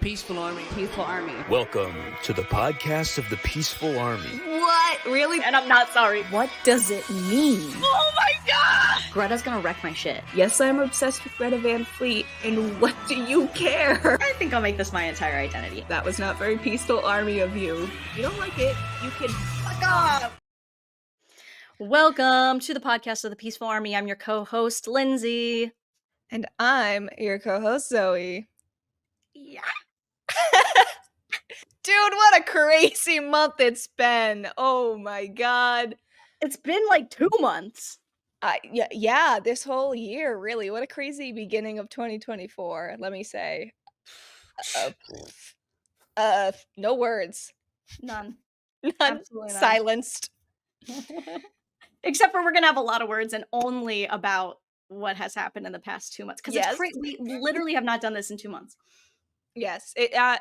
Peaceful Army. Peaceful Army. Welcome to the podcast of the Peaceful Army. What? Really? And I'm not sorry. What does it mean? Oh my god! Greta's gonna wreck my shit. Yes, I'm obsessed with Greta Van Fleet, and what do you care? I think I'll make this my entire identity. That was not very Peaceful Army of you. If you don't like it, you can fuck off! Welcome to the podcast of the Peaceful Army. I'm your co-host, Lindsay. And I'm your co-host, Zoey. Yeah. Dude, what a crazy month it's been. Oh my god. It's been like 2 months. Yeah, this whole year, really. What a crazy beginning of 2024, let me say. No words. None. Absolutely none. Silenced. Except for we're going to have a lot of words and only about what has happened in the past 2 months. Because yes. It's crazy. We literally have not done this in 2 months. Yes. A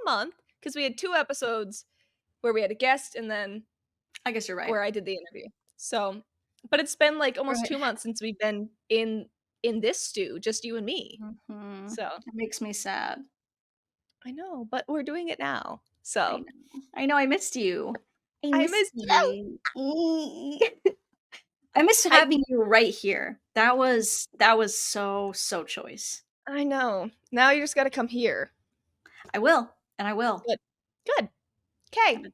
month. Because we had 2 episodes where we had a guest and then I guess you're right. Where I did the interview. So, but it's been like almost 2 months since we've been in this stew, just you and me. Mm-hmm. So it makes me sad. I know, but we're doing it now. So I know I missed you. I missed you. I miss having you right here. That was so choice. I know. Now you just got to come here. I will, and I will. Good. Okay.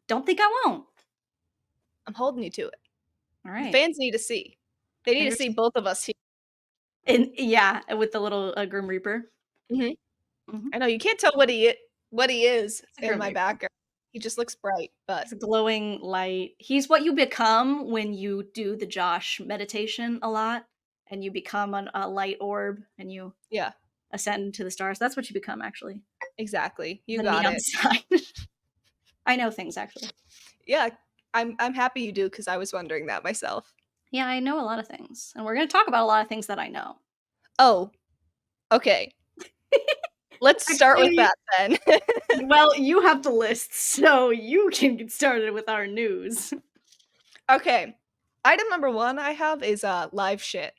Don't think I won't. I'm holding you to it. All right. The fans need to see. They need to see both of us here. And yeah, with the little Grim Reaper. Mm-hmm. Mm-hmm. I know you can't tell what he is in my Reaper. background. He just looks bright, but it's a glowing light. He's what you become when you do the Josh meditation a lot, and you become a light orb, and you ascend to the stars. That's what you become, actually. Exactly. You got it. I know things, actually. Yeah, I'm happy you do, because I was wondering that myself. Yeah, I know a lot of things, and we're going to talk about a lot of things that I know. Oh, okay. Let's start with that then. Well, you have the list, so you can get started with our news. Okay. Item number 1 I have is live shit.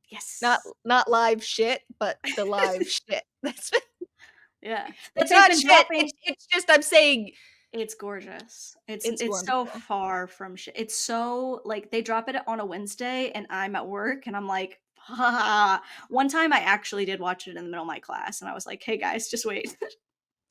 Yes. Not live shit, but the live shit. Yeah. It's not shit. It's just I'm saying it's gorgeous. It's wonderful. So far from shit. It's so like they drop it on a Wednesday and I'm at work and I'm like, ha. One time I actually did watch it in the middle of my class and I was like, hey guys, just wait.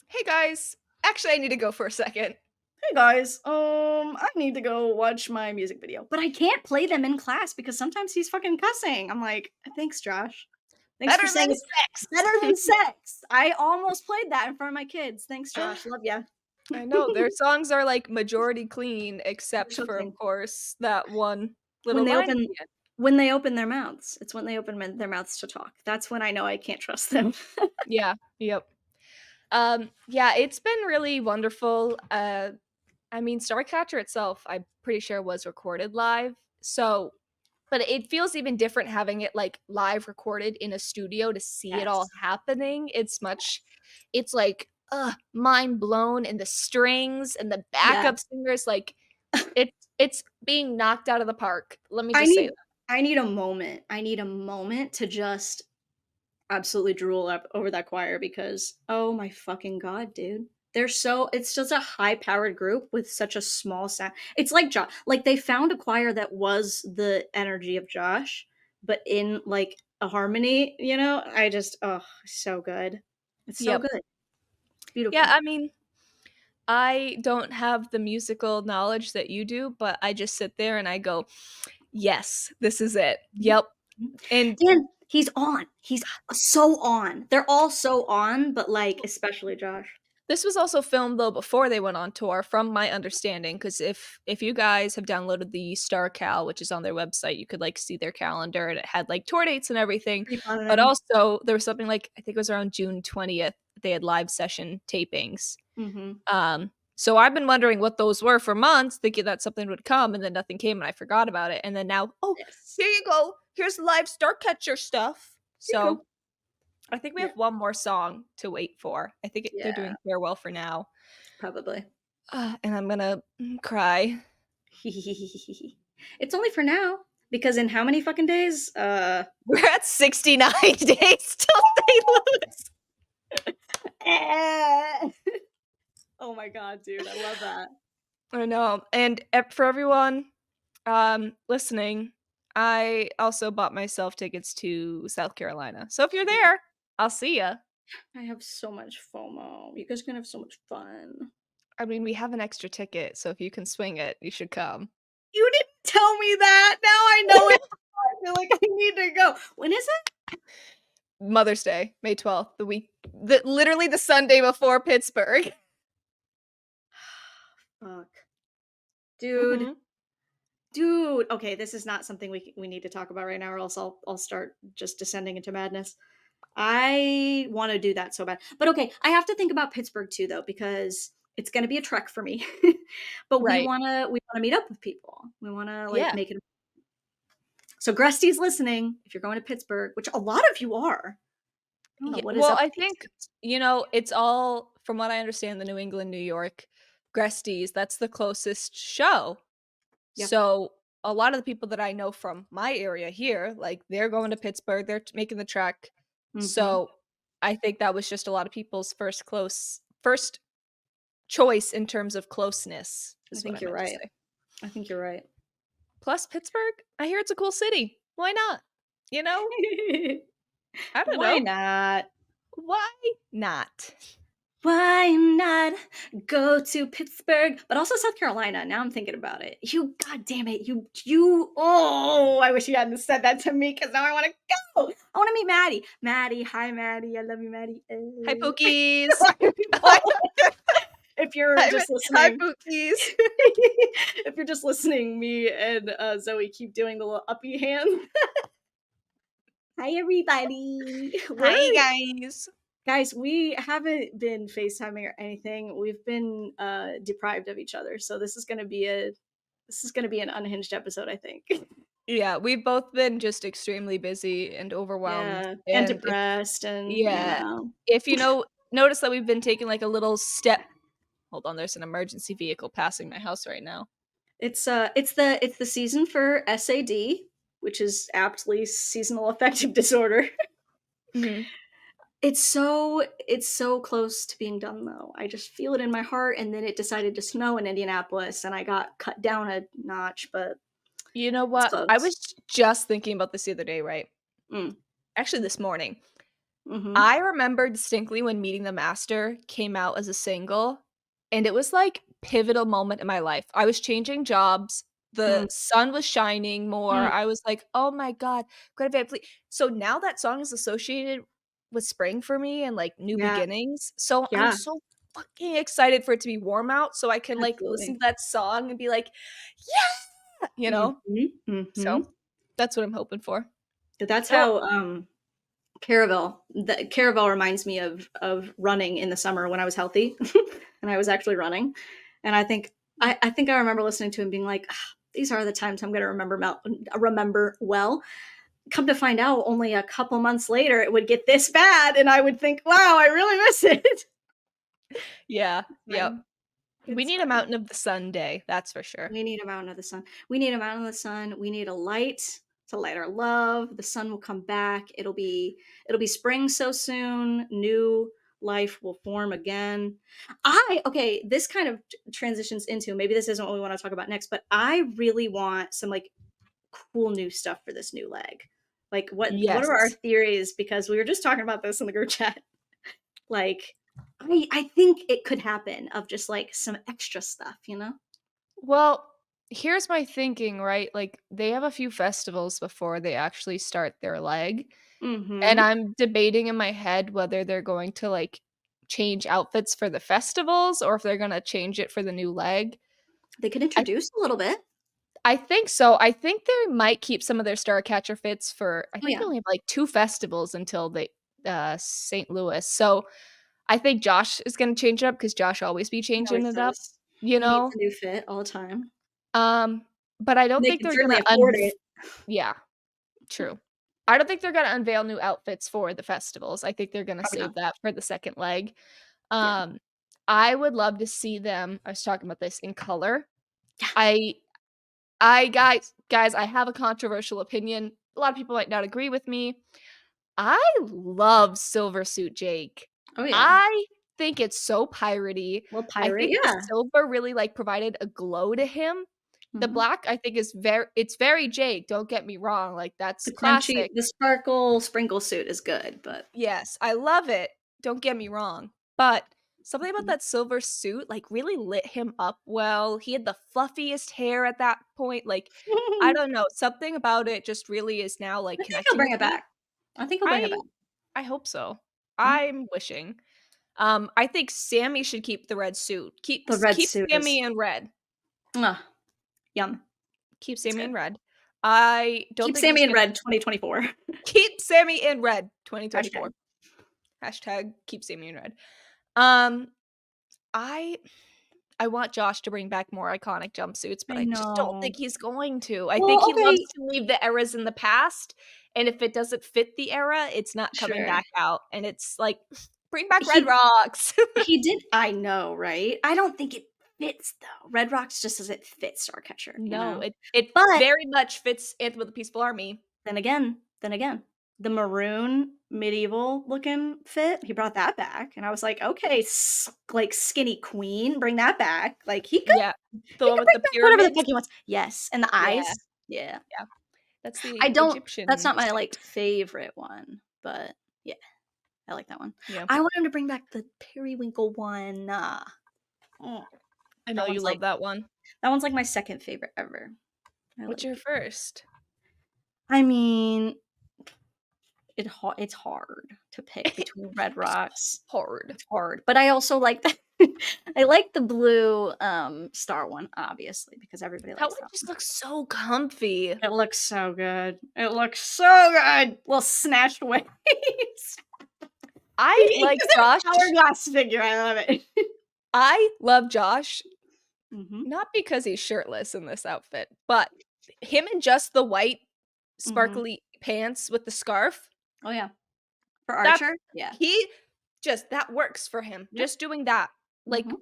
Hey guys, actually I need to go for a second. Hey guys, I need to go watch my music video. But I can't play them in class because sometimes he's fucking cussing. I'm like, thanks, Josh. Thanks Better for saying than sex. Better than sex. I almost played that in front of my kids. Thanks, Josh. Love ya. I know, their songs are like majority clean, except for, of course, that one little line. When they open their mouths. It's when they open their mouths to talk. That's when I know I can't trust them. Yeah, yep. Yeah, it's been really wonderful. I mean, Starcatcher itself, I'm pretty sure was recorded live. So, but it feels even different having it like live recorded in a studio to see it all happening. It's like, mind blown, and the strings and the backup singers, like it's being knocked out of the park. Let me just say that. I need a moment. I need a moment to just absolutely drool up over that choir because, oh my fucking god, dude. It's just a high-powered group with such a small sound. It's like Josh. Like, they found a choir that was the energy of Josh, but in, like, a harmony, you know? So good. It's so good. It's beautiful. Yeah, I mean, I don't have the musical knowledge that you do, but I just sit there and I go, yes, this is it. Yep. And he's on. He's so on. They're all so on, but, like, especially Josh. This was also filmed, though, before they went on tour, from my understanding, because if you guys have downloaded the StarCal, which is on their website, you could, like, see their calendar, and it had, like, tour dates and everything. But also, there was something like, I think it was around June 20th, they had live session tapings. Mm-hmm. So I've been wondering what those were for months, thinking that something would come, and then nothing came, and I forgot about it. And then now, here you go. Here's live Starcatcher stuff. So I think we have one more song to wait for. I think they're doing Farewell for now. Probably. And I'm gonna cry. It's only for now. Because in how many fucking days? We're at 69 days till they lose. god, dude, I love that. I know. And for everyone listening, I also bought myself tickets to South Carolina. So if you're there, I'll see ya. I have so much FOMO. You guys are gonna have so much fun. I mean, we have an extra ticket, so if you can swing it, you should come. You didn't tell me that. Now I know it. I feel like I need to go. When is it? Mother's Day, May 12th, literally the Sunday before Pittsburgh. Fuck. Dude. Mhm. Dude. Okay, this is not something we need to talk about right now, or else I'll start just descending into madness. I want to do that so bad. But okay, I have to think about Pittsburgh too though, because it's gonna be a trek for me. But Right. we wanna meet up with people. We wanna Yeah. make it. So Grusty's listening. If you're going to Pittsburgh, which a lot of you are. I don't know what is Well, up I with these think, guys. it's all, from what I understand, the New England, New York, Gresties, that's the closest show. Yeah. So a lot of the people that I know from my area here, like, they're going to Pittsburgh, they're making the trek. Mhm. So I think that was just a lot of people's first choice in terms of closeness, I is what think I you're meant to right. say. I think you're right. Plus Pittsburgh, I hear it's a cool city. Why not? You know? I don't Why know. not? Why not? Why not go to Pittsburgh? But also South Carolina. Now I'm thinking about it. You, god damn it, you. Oh, I wish you hadn't said that to me because now I want to go. I want to meet Maddie. Maddie, hi Maddie. I love you, Maddie. Hi, Pookies. If you're just Hi, listening, Pookies. if you're just listening, me and Zoe keep doing the little uppy hand. Hi, everybody. Hi, guys. Guys, we haven't been FaceTiming or anything. We've been deprived of each other. So this is gonna be an unhinged episode, I think. Yeah, we've both been just extremely busy and overwhelmed. Yeah. And And depressed and yeah, if notice that we've been taking like a little step. Hold on, there's an emergency vehicle passing my house right now. it's the season for SAD, which is aptly seasonal affective disorder. Mhm. It's so close to being done though. I just feel it in my heart, and then it decided to snow in Indianapolis and I got cut down a notch, but You know it's what? I close. was just thinking about this the other day, right? Mm. Actually, this morning. Mhm. I remember distinctly when Meeting the Master came out as a single, and it was like pivotal moment in my life. I was changing jobs. The Mm. sun was shining more. Mm. I was like, "Oh my god, Greta Van Fleet." So now that song is associated with spring for me and like new Yeah. beginnings. So I'm Yeah. so fucking excited for it to be warm out so I can like listen Absolutely. to that song and be like, "Yeah!" You know? Mhm. So Mhm. that's what I'm hoping for. That's Oh, how Caravel reminds me of running in the summer when I was healthy and I was actually running. And I think I remember listening to him being like, "Ah, these are the times I'm going to remember well." Come to find out, only a couple months later, it would get this bad, and I would think, "Wow, I really miss it." yeah. Yep. Fine. We It's need a fine. Mountain of the Sun day, that's for sure. We need a mountain of the sun. We need a mountain of the sun. We need a light to light our love. The sun will come back. It'll be spring so soon. New life will form again. Okay, this kind of transitions into, maybe this isn't what we want to talk about next, but I really want some like cool new stuff for this new leg. Like what are our Yes. theories? Because we were just talking about this in the group chat. Like I think it could happen of just like some extra stuff, you know? Well, here's my thinking, right? Like, they have a few festivals before they actually start their leg, and Mm-hmm. I'm debating in my head whether they're going to, like, change outfits for the festivals or if they're gonna change it for the new leg. They could I introduce a little bit. I think so. I think they might keep some of their Starcatcher fits for I Oh think they yeah, only have, like, 2 festivals until St. Louis, so I think Josh is gonna change it up because Josh always be he changing always it up, does. you He needs know? a new fit all the time. Um, but I don't They think can they're certainly gonna afford it. yeah, true. I don't think they're gonna unveil new outfits for the festivals. I think they're gonna Probably not. save that for the second leg. Yeah. Um, I would love to see them I was talking about this in color. Yeah. I I have a controversial opinion. A lot of people might not agree with me. I love Silver Suit Jake. Oh yeah. I think it's so piratey. Well, I pirate, think the yeah. silver really, like, provided a glow to him. The Mhm. black, I think, is it's very Jake, don't get me wrong, like, that's The crunchy classic. the sparkle sprinkle suit is good, but Yes, I love it, don't get me wrong, but something about Mhm. that silver suit, like, really lit him up well. He had the fluffiest hair at that point, like, I don't know, something about it just really is now, like, I think he'll connecting bring with it me. back. I think he'll bring it I back. I hope so. Yeah. I'm wishing. I think Sammy should keep the red suit. The red Keep suit is Sammy in red. yum. Keep It's Sammy good. in red. I don't Keep think he's Sammy in gonna red 2024. keep Sammy in red 2024. Hashtag. Hashtag keep Sammy in red. Um, I I want Josh to bring back more iconic jumpsuits, but I I just don't know. think he's going to. I think Well, he loves okay. to leave the eras in the past, and if it doesn't fit the era, it's not coming Sure. back out, and it's like, bring back Red He Rocks. he did I know, right? I don't think it fits though. Red Rocks just doesn't fit Starcatcher, you No, know? it But very much fits Anthem with the Peaceful Army. then again, the maroon medieval looking fit, he brought that back, and I was like, "Okay, like, skinny queen, bring that back." Like, Yeah, the he one could with bring the back whatever the pyramids. fuck he wants. Yes, and the Yeah, eyes. Yeah. yeah, that's I the don't that's Egyptian not my, like, suit. favorite one, but yeah, I like that one. Yeah, I want him to bring back the periwinkle one, mm, I know that you one's like love that one. that one's, like, my 2nd favorite ever. I What's like your it. first? I mean, it's hard to pick between Red It's Rocks. hard. It's hard, but I also like the I like the blue, star one, obviously, because everybody That likes one that just one. looks so comfy. It looks so good. It looks so good! Little snatched waist. I He's like an Josh. hourglass figure, I love it. I love Josh, Mhm, not because he's shirtless in this outfit, but him in just the white mhm. sparkly pants with the scarf, Oh, yeah. For that's Archer? Yeah. he just that works for him. Yep. Just doing that, like, Mhm.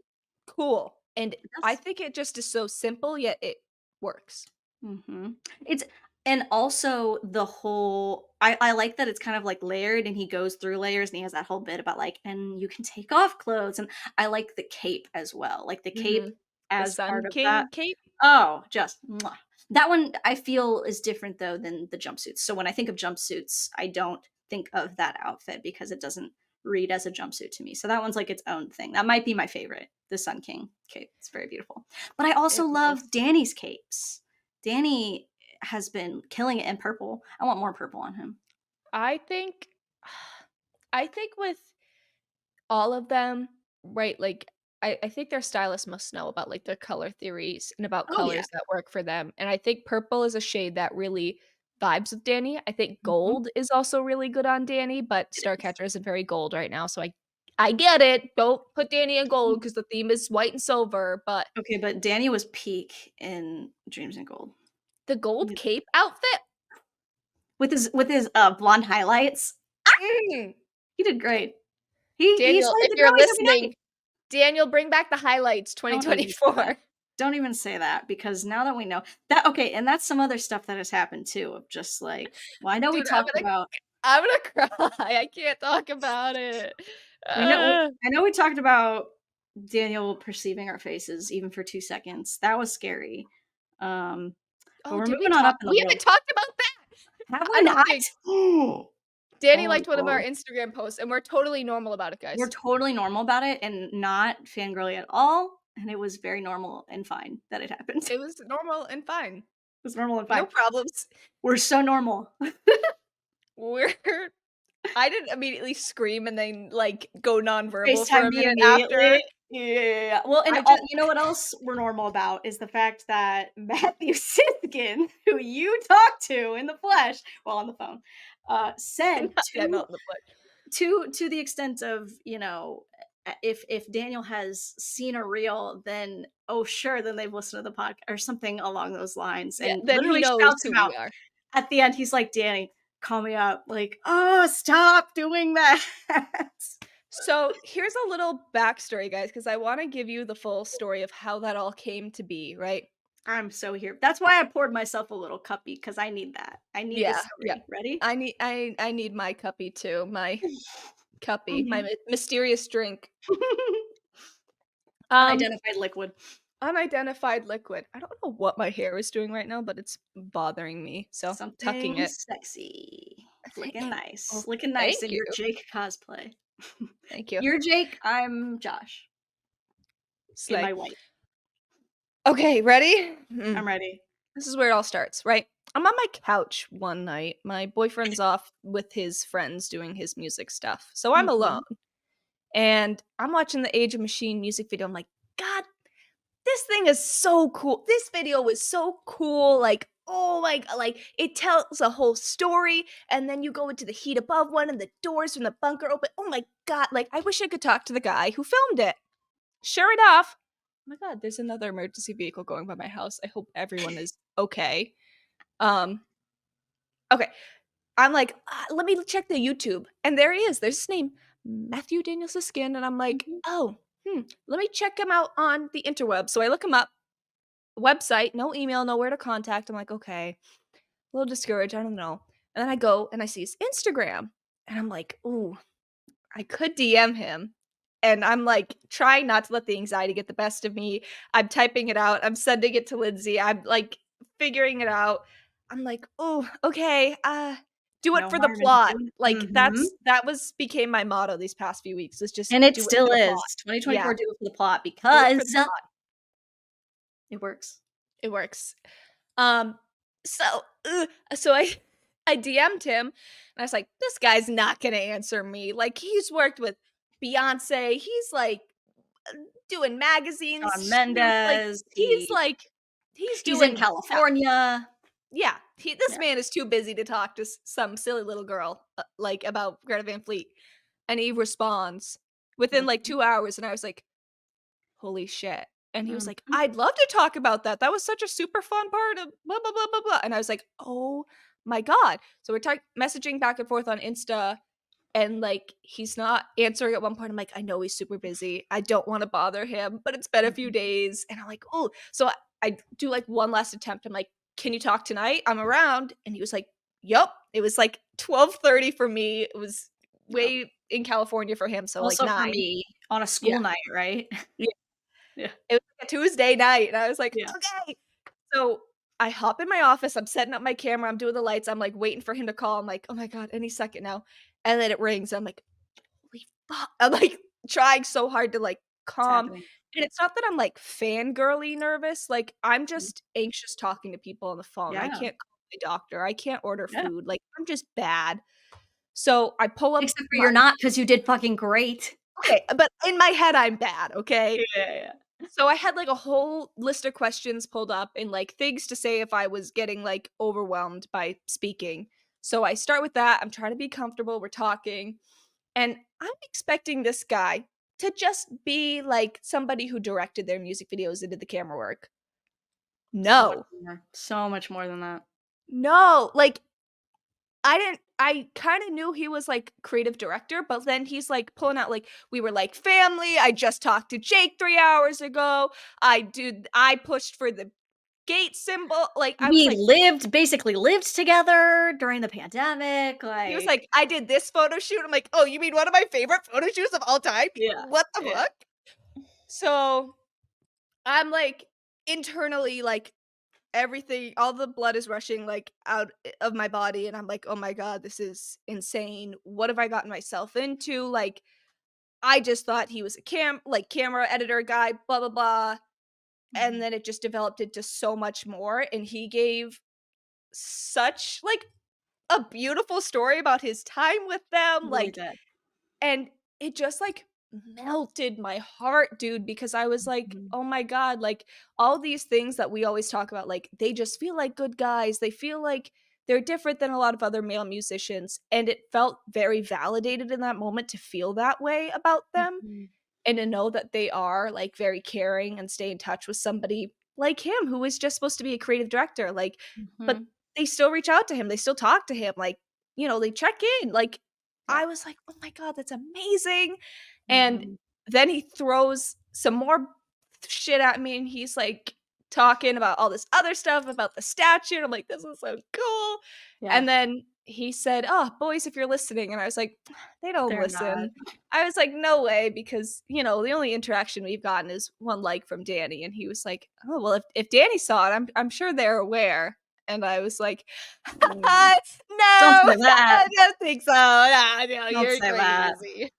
cool, and It I does. think it just is so simple, yet it works. Mhm. It's and also the whole I like that it's kind of, like, layered and he goes through layers and he has that whole bit about, like, "And you can take off clothes," and I like the cape as well, like, the cape Mhm. The as Sun part of that. King cape? Oh, just mwah. That one I feel is different though than the jumpsuits. So when I think of jumpsuits, I don't think of that outfit because it doesn't read as a jumpsuit to me. So that one's like its own thing. That might be my favorite, the Sun King cape. It's very beautiful. But I also It love was. Danny's capes. Danny has been killing it in purple. I want more purple on him. I think I think with all of them, right, like, I think their stylists must know about, like, their color theories and about Oh yeah. colors that work for them, and I think purple is a shade that really vibes with Danny. I think Mhm. gold is also really good on Danny, but It is. Starcatcher isn't very gold right now, so I get it. Don't put Danny in gold because the theme is white and silver, but Okay, but Danny was peak in Dreams and Gold. the gold cape outfit? With his blonde highlights. Mm. He did great. He Daniel, slayed if the you're girlies every night. listening, Daniel, bring back the highlights Don't even say that. 2024. Don't even say that because now that we know that okay, and that's some other stuff that has happened too of just like well, I know we Dude, talked about I'm gonna cry. I can't talk about it. I know we talked about Daniel perceiving our faces even for 2 seconds. That was scary. Um, but Oh, we're did we moving on talk? up in the We world. haven't talked about that. Have we I don't not? think Oh Danny liked one of our no. Instagram posts, and we're totally normal about it, We're guys. totally normal about it and not fangirly at all, and it was very normal and fine that it happened. It It was normal and fine. was normal and No fine. problems. We're so normal. We're I didn't immediately scream and then, like, go nonverbal for FaceTime a me minute immediately. after. Yeah. Well, and I just you know what else we're normal about is the fact that Matthew Siskind, who you talked to in the flesh, well, on the phone, said yeah, not in the butt. to the extent of if Daniel has seen a reel, then oh sure, then they've listened to the podcast or something along those lines, Yeah, and then he literally knows shouts who him out we are. at the end. He's like, Danny, call me up. Like, oh, stop doing that. So here's a little backstory, guys, because I want to give you the full story of how that all came to be, right? I'm so here. That's why I poured myself a little cuppy because I need that. I need the Yeah, yeah. story. Ready? I need my cuppy too. My Cuppy, my mysterious drink. Unidentified liquid. Unidentified liquid. I don't know what my hair is doing right now, but it's bothering me, so tucking Something it. sexy. Looking nice. Oh, Looking nice thank in you. your Jake cosplay. Thank you. You're Jake, I'm Josh. In Slay. my white. Okay, ready? I'm ready. This is where it all starts, right? I'm on my couch one night. My boyfriend's off with his friends doing his music stuff. So I'm alone. And I'm watching the Age of Machine music video. I'm like, God, this thing is so cool. This video was so cool. Like, oh my God, like it tells a whole story. And then you go into the heat above one and the doors from the bunker open. Oh my God, like I wish I could talk to the guy who filmed it. Sure enough, oh my God, there's another emergency vehicle going by my house. I hope everyone is okay. Okay. I'm like, let me check the YouTube. And there he is. There's his name, Matthew Daniel Siskin. And I'm like, let me check him out on the interweb. So I look him up. Website, no email, nowhere to contact. I'm like, okay. A little discouraged. I don't know. And then I go and I see his Instagram. And I'm like, ooh, I could DM him. And I'm like trying not to let the anxiety get the best of me. I'm typing it out. I'm sending it to Lindsay. I'm like figuring it out. I'm like, oh, okay. Do it No for the harm in plot. doing it. Like became my motto these past few weeks. Is just And it do still for the is. plot. 2024 Yeah. do it for the plot Do it for because the plot. it works. It works. So I DM'd him and I was like, this guy's not gonna answer me. Like he's worked with Beyonce. He's like doing magazines. Shawn Mendes. He's He's doing in California. Yeah, this man is too busy to talk to some silly little girl like about Greta Van Fleet. And he responds within like 2 hours, and I was like, holy shit. And he was like, I'd love to talk about that. That was such a super fun part of blah, blah, blah, blah, blah. And I was like, oh my God. So we're messaging back and forth on Insta, and like, he's not answering at one point. I'm like, I know he's super busy. I don't want to bother him, but it's been a few days. And I'm like, oh, so I do like one last attempt. I'm like, can you talk tonight? I'm around. And he was like, yup. It was like 12:30 for me. It was way in California for him. So Also like 9. for me on a school night, right? Yeah. It was like a Tuesday night. And I was like, okay. So I hop in my office. I'm setting up my camera. I'm doing the lights. I'm like waiting for him to call. I'm like, oh my God, any second now. And then it rings. I'm like, holy fuck. I'm like trying so hard to like calm. And it's not that I'm like fangirly nervous. Like I'm just anxious talking to people on the phone. I can't call my doctor. I can't order food. Like I'm just bad. So I pull up. Except for you're not, because you did fucking great. Okay, but in my head I'm bad, okay? Yeah. So I had like a whole list of questions pulled up and like things to say if I was getting like overwhelmed by speaking. So I start with that. I'm trying to be comfortable. We're talking. And I'm expecting this guy to just be like somebody who directed their music videos and did the camera work. No. So much more than that. No. Like, I kind of knew he was like creative director, but then he's like pulling out like, we were like family. I just talked to Jake 3 hours ago. I pushed for the gate symbol. Like I was like, basically lived together during the pandemic. He was like, I did this photo shoot. I'm like, oh, you mean one of my favorite photo shoots of all time? Yeah. What the fuck? So I'm like internally like everything, all the blood is rushing like out of my body, and I'm like, oh my God, this is insane. What have I gotten myself into? Like, I just thought he was a camera editor guy, blah blah blah. And then it just developed into so much more. And he gave such like a beautiful story about his time with them. Really like did. And it just like melted my heart, dude, because I was like, oh my God, like all these things that we always talk about, like they just feel like good guys. They feel like they're different than a lot of other male musicians. And it felt very validated in that moment to feel that way about them and to know that they are like very caring and stay in touch with somebody like him who is just supposed to be a creative director. Like, but they still reach out to him. They still talk to him. Like, you know, they check in. Like, I was like, oh my God, that's amazing. And then he throws some more shit at me, and he's like talking about all this other stuff about the statue. And I'm like, this is so cool. And then he said, "Oh, boys, if you're listening," and I was like, "They don't They're not. listen." I was like, "No way," because the only interaction we've gotten is one like from Danny, and he was like, "Oh, well, if Danny saw it, I'm sure they're aware." And I was like, Mm. "No, Don't say that. I don't think so. Nah, no, Don't you're say that. crazy."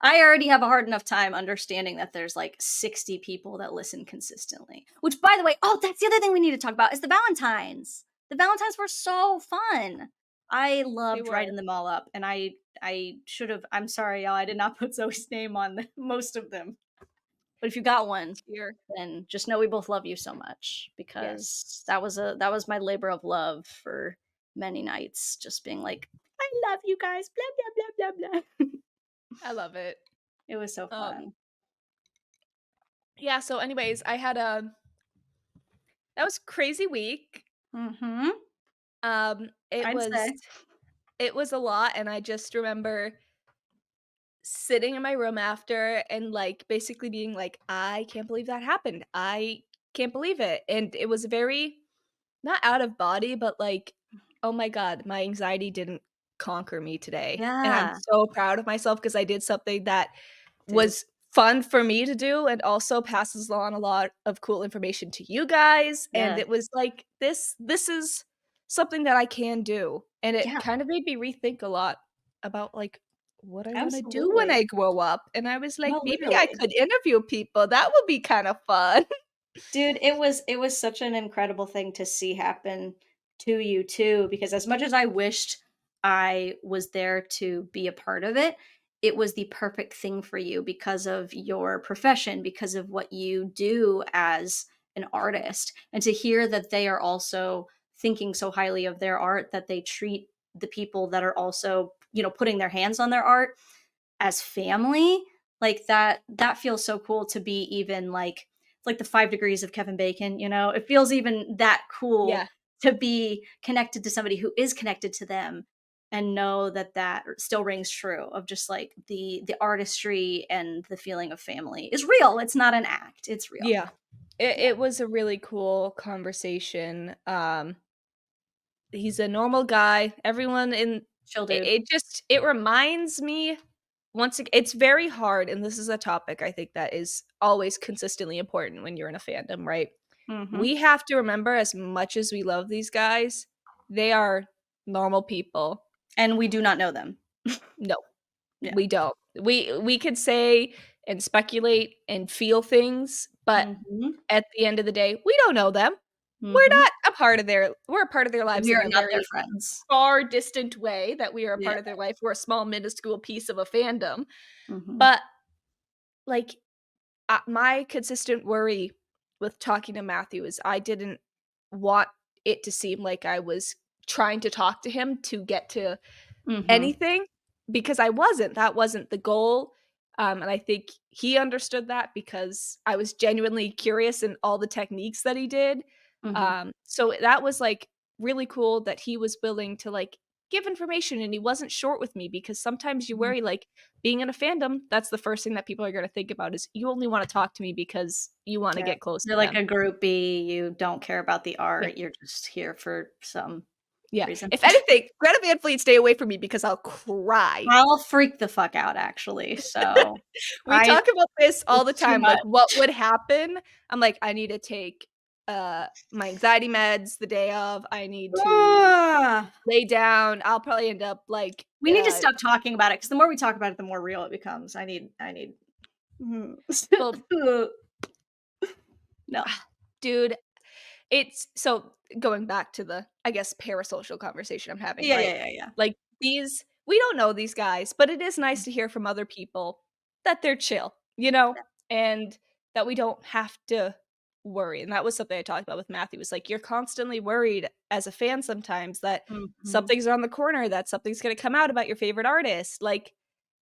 I already have a hard enough time understanding that there's like 60 people that listen consistently. Which, by the way, that's the other thing we need to talk about is the Valentines. The Valentines were so fun. I They loved were. writing them all up, and I should have. I'm sorry, y'all. I did not put Zoe's name on most of them. But if you got one, Here. then just know we both love you so much because Yes. that was my labor of love for many nights. Just being like, I love you guys. Blah blah blah blah blah. I love it. It was so fun. Yeah, so anyways, I had that was a crazy week. Mm-hmm. It I'd was say. it was a lot, and I just remember sitting in my room after and like basically being like, I can't believe that happened. I can't believe it. And it was very not out of body, but like, oh my God, my anxiety didn't conquer me today. And I'm Yeah, so proud of myself because I did something that dude. was fun for me to do and also passes on a lot of cool information to you guys. And Yeah. it was like this is something that I can do. And it Yeah, kind of made me rethink a lot about like what I want to do when absolutely. I grow up. And I was like, No, maybe I literally. could interview people. That would be kind of fun. Dude, it was such an incredible thing to see happen to you too, because as much as I wished I was there to be a part of it, it was the perfect thing for you because of your profession, because of what you do as an artist. And to hear that they are also thinking so highly of their art that they treat the people that are also, putting their hands on their art as family, like that feels so cool to be even like it's like the 5 degrees of Kevin Bacon, it feels even that cool Yeah. to be connected to somebody who is connected to them and know that that still rings true of just like the artistry and the feeling of family is real. It's not an act, it's real. Yeah. It, Yeah, it was a really cool conversation. He's a normal guy. Everyone in chill it, dude. it just it reminds me once again it's very hard, and this is a topic I think that is always consistently important when you're in a fandom, right? Hmm. We have to remember as much as we love these guys, they are normal people. And we do not know them. No, Yeah. we don't. We could say and speculate and feel things, but Hmm. at the end of the day, we don't know them. Hmm. We're a part of their lives We in are a not their very friends. far distant way that we are a Yeah. part of their life. We're a small minuscule piece of a fandom. Hmm. But like my consistent worry with talking to Matthew is I didn't want it to seem like I was trying to talk to him to get to Hmm. anything because I wasn't. That wasn't the goal. And I think he understood that because I was genuinely curious in all the techniques that he did. Hmm. So that was like really cool that he was willing to like give information and he wasn't short with me because sometimes you Mhm. worry like being in a fandom, that's the first thing that people are going to think about is you only want to talk to me because you want to Yeah. get close You're to like them. a groupie, you don't care about the Yeah. art, you're just here for some Yeah. reason. If anything, Greta Van Fleet, stay away from me because I'll cry. I'll freak the fuck out actually, so We I talk about this all the it's too time, much. like, what would happen? I'm like, "I need to take, my anxiety meds the day of, I need to Ah, lay down." I'll probably end up, like, we need to stop talking about it because the more we talk about it, the more real it becomes. I need Mhm. well, No. dude, it's so going back to the, I guess, parasocial conversation I'm having, Yeah, right? yeah, yeah, yeah. Like, these we don't know these guys, but it is nice to hear from other people that they're chill, and that we don't have to worry, and that was something I talked about with Matthew, was like, you're constantly worried as a fan sometimes that Mhm. something's around the corner, that something's gonna come out about your favorite artist, like,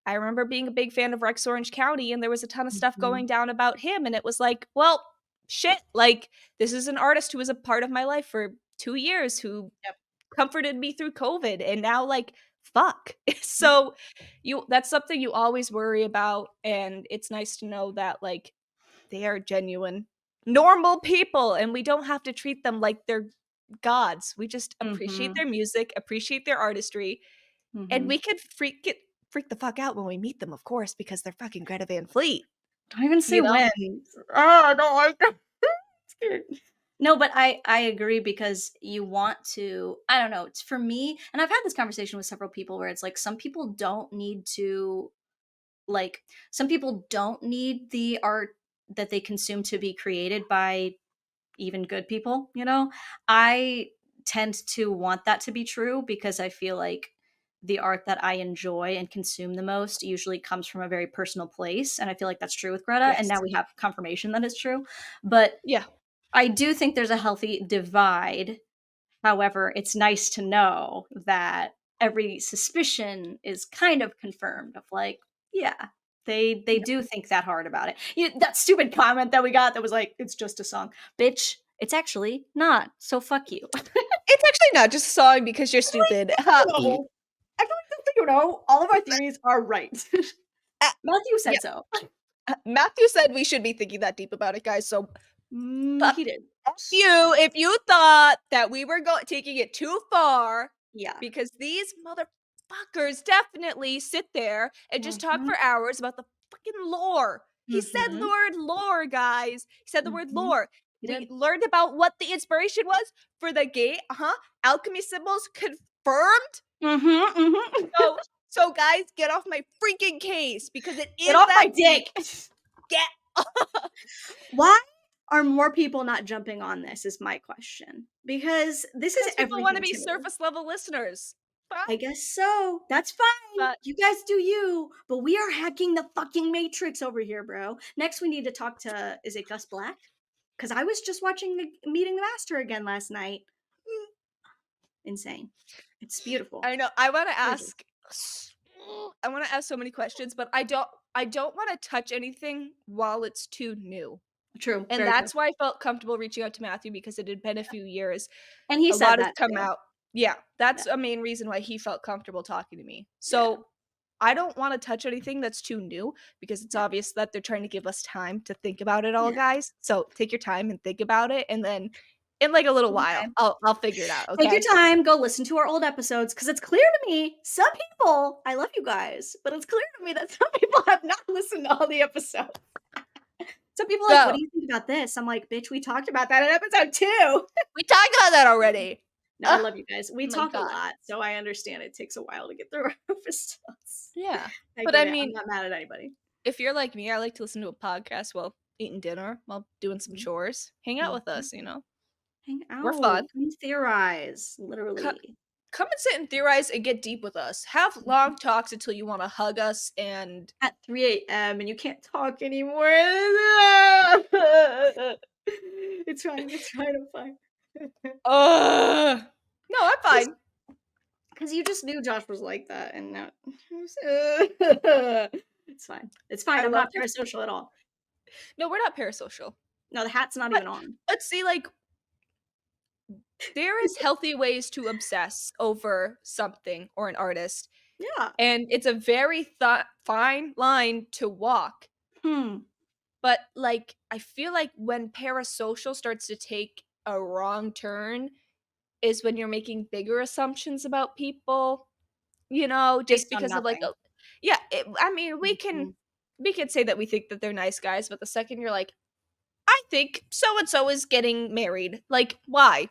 I remember being a big fan of Rex Orange County, and there was a ton of stuff Mhm. going down about him, and it was like, well, shit, like, this is an artist who was a part of my life for 2 years who Yep. comforted me through COVID, and now, like, fuck. Yep. So, you that's something you always worry about, and it's nice to know that, like, they are genuine, normal people, and we don't have to treat them like they're gods. We just appreciate Mhm. their music, appreciate their artistry, and Mhm. we could freak the fuck out when we meet them, of course, because they're fucking Greta Van Fleet, Don't even say you know? when. Oh, no, I'm scared. No, but I agree because you want to, I don't know, it's for me, and I've had this conversation with several people where it's like some people don't need to, like, some people don't need the art that they consume to be created by even good people, you know? I tend to want that to be true because I feel like the art that I enjoy and consume the most usually comes from a very personal place. And I feel like that's true with Greta. And now Yes. we have confirmation that it's true. But Yeah. I do think there's a healthy divide. However, it's nice to know that every suspicion is kind of confirmed of like, yeah, they Yeah. do think that hard about it. That stupid comment that we got that was like, it's just a song. Bitch, it's actually not. So fuck you. It's actually not just a song because you're stupid. No. I feel like you know, all of our theories are right. Matthew Yeah. said so. Matthew said we should be thinking that deep about it, guys, so fuck He did. you if you thought that we were taking it too far, Yeah. because these motherfuckers definitely sit there and just talk Mhm. for hours about the fucking lore. He said the Mhm. word lore, guys. He said the word Mhm. lore. He We did. learned about what the inspiration was for the gate. Alchemy symbols confirmed. Mhm. Mhm. So guys, get off my freaking case because it Get is off that my deep. dick. Get Why are more people not jumping on this is my question. Because this is because people want to everything be to me. surface level listeners. Fine. I guess so. That's fine. But You guys do you. But we are hacking the fucking Matrix over here, bro. Next, we need to talk to, is it Gus Black? Because I was just watching Meeting the Master again last night. Insane. It's beautiful. I know I want to Gorgeous. ask. I want to ask so many questions, but I don't. I don't want to touch anything while it's too new. True. And Very true. that's why I felt comfortable reaching out to Matthew because it had been a few years. And he A said lot has that come too. out. Yeah, Yeah. that's a main reason why he felt comfortable talking to me. Yeah. So I don't want to touch anything that's too new because it's Yeah. obvious that they're trying to give us time to think about it all, Yeah. guys. So take your time and think about it, and then in like a little while, Okay. I'll figure it out. Take your Okay. time, go listen to our old episodes because it's clear to me some people, I love you guys, but it's clear to me that some people have not listened to all the episodes. Some people are like, what Go. do you think about this? I'm like, bitch, we talked about that in episode 2. We talked about that already. No, I love you guys. We Oh my talk a god. lot, so I understand it takes a while to get through our episodes. Yeah. I But get I it. I'm mean, not mad at anybody. if you're like me, I like to listen to a podcast while eating dinner, while doing some Mhm. chores. Hang out with Mhm. us, you know? Hang We're out. fun. Come theorize, Co- literally. Come and sit and theorize and get deep with us. Have long talks until you want to hug us and At 3 a.m. and you can't talk anymore. It's fine. It's fine. I'm fine. no, I'm fine. Because you just knew Josh was like that, and now it's fine. It's fine. I I'm love not this. parasocial at all. No, we're not parasocial. No, the hat's not But even on. let's see, like, there is healthy ways to obsess over something or an artist, Yeah. and it's a very fine line to walk. Hmm. But like, I feel like when parasocial starts to take a wrong turn is when you're making bigger assumptions about people, just Based on because of like nothing. yeah, I mean, Mhm. we can say that we think that they're nice guys, but the second you're like, I think so and so is getting married. Like, why?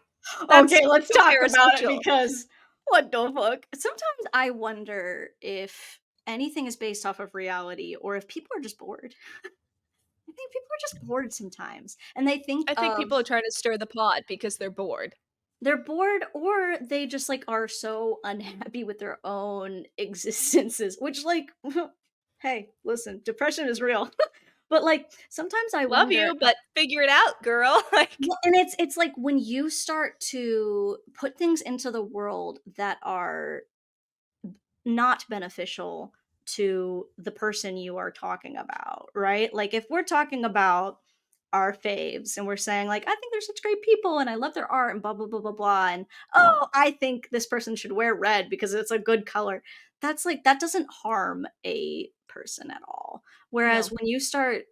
That's Okay, let's so talk about it parasocial. because what the fuck? Sometimes I wonder if anything is based off of reality or if people are just bored. I think people are just bored sometimes. And they think I think of people are trying to stir the pot because they're bored. they're bored or they just like are so unhappy with their own existences, which like hey, listen, depression is real. But like sometimes I Love wonder you, but figure it out, girl. Like, well, and it's like when you start to put things into the world that are not beneficial to the person you are talking about, right? Like if we're talking about our faves and we're saying like I think they're such great people and I love their art and blah blah blah blah blah and oh I think this person should wear red because it's a good color. That's like that doesn't harm a person at all. Whereas no. when you start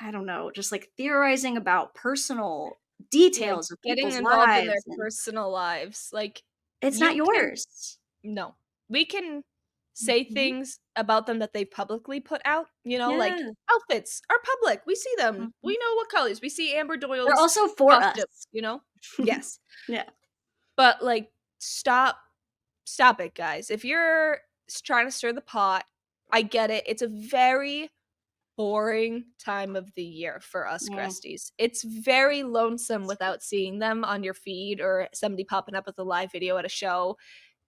I don't know, just like theorizing about personal Yeah, details of getting people's involved in their lives, and personal lives. Like, it's not you can yours. no. We can say Mhm. things about them that they publicly put out, like Yeah. outfits are public. We see them. Mhm. We know what colors. We see Amber They're Doyle's also for costume, us. Yes. Yeah. But like stop it, guys. If you're trying to stir the pot, I get it. It's a very boring time of the year for us Mm. Gresties. It's very lonesome without seeing them on your feed or somebody popping up with a live video at a show.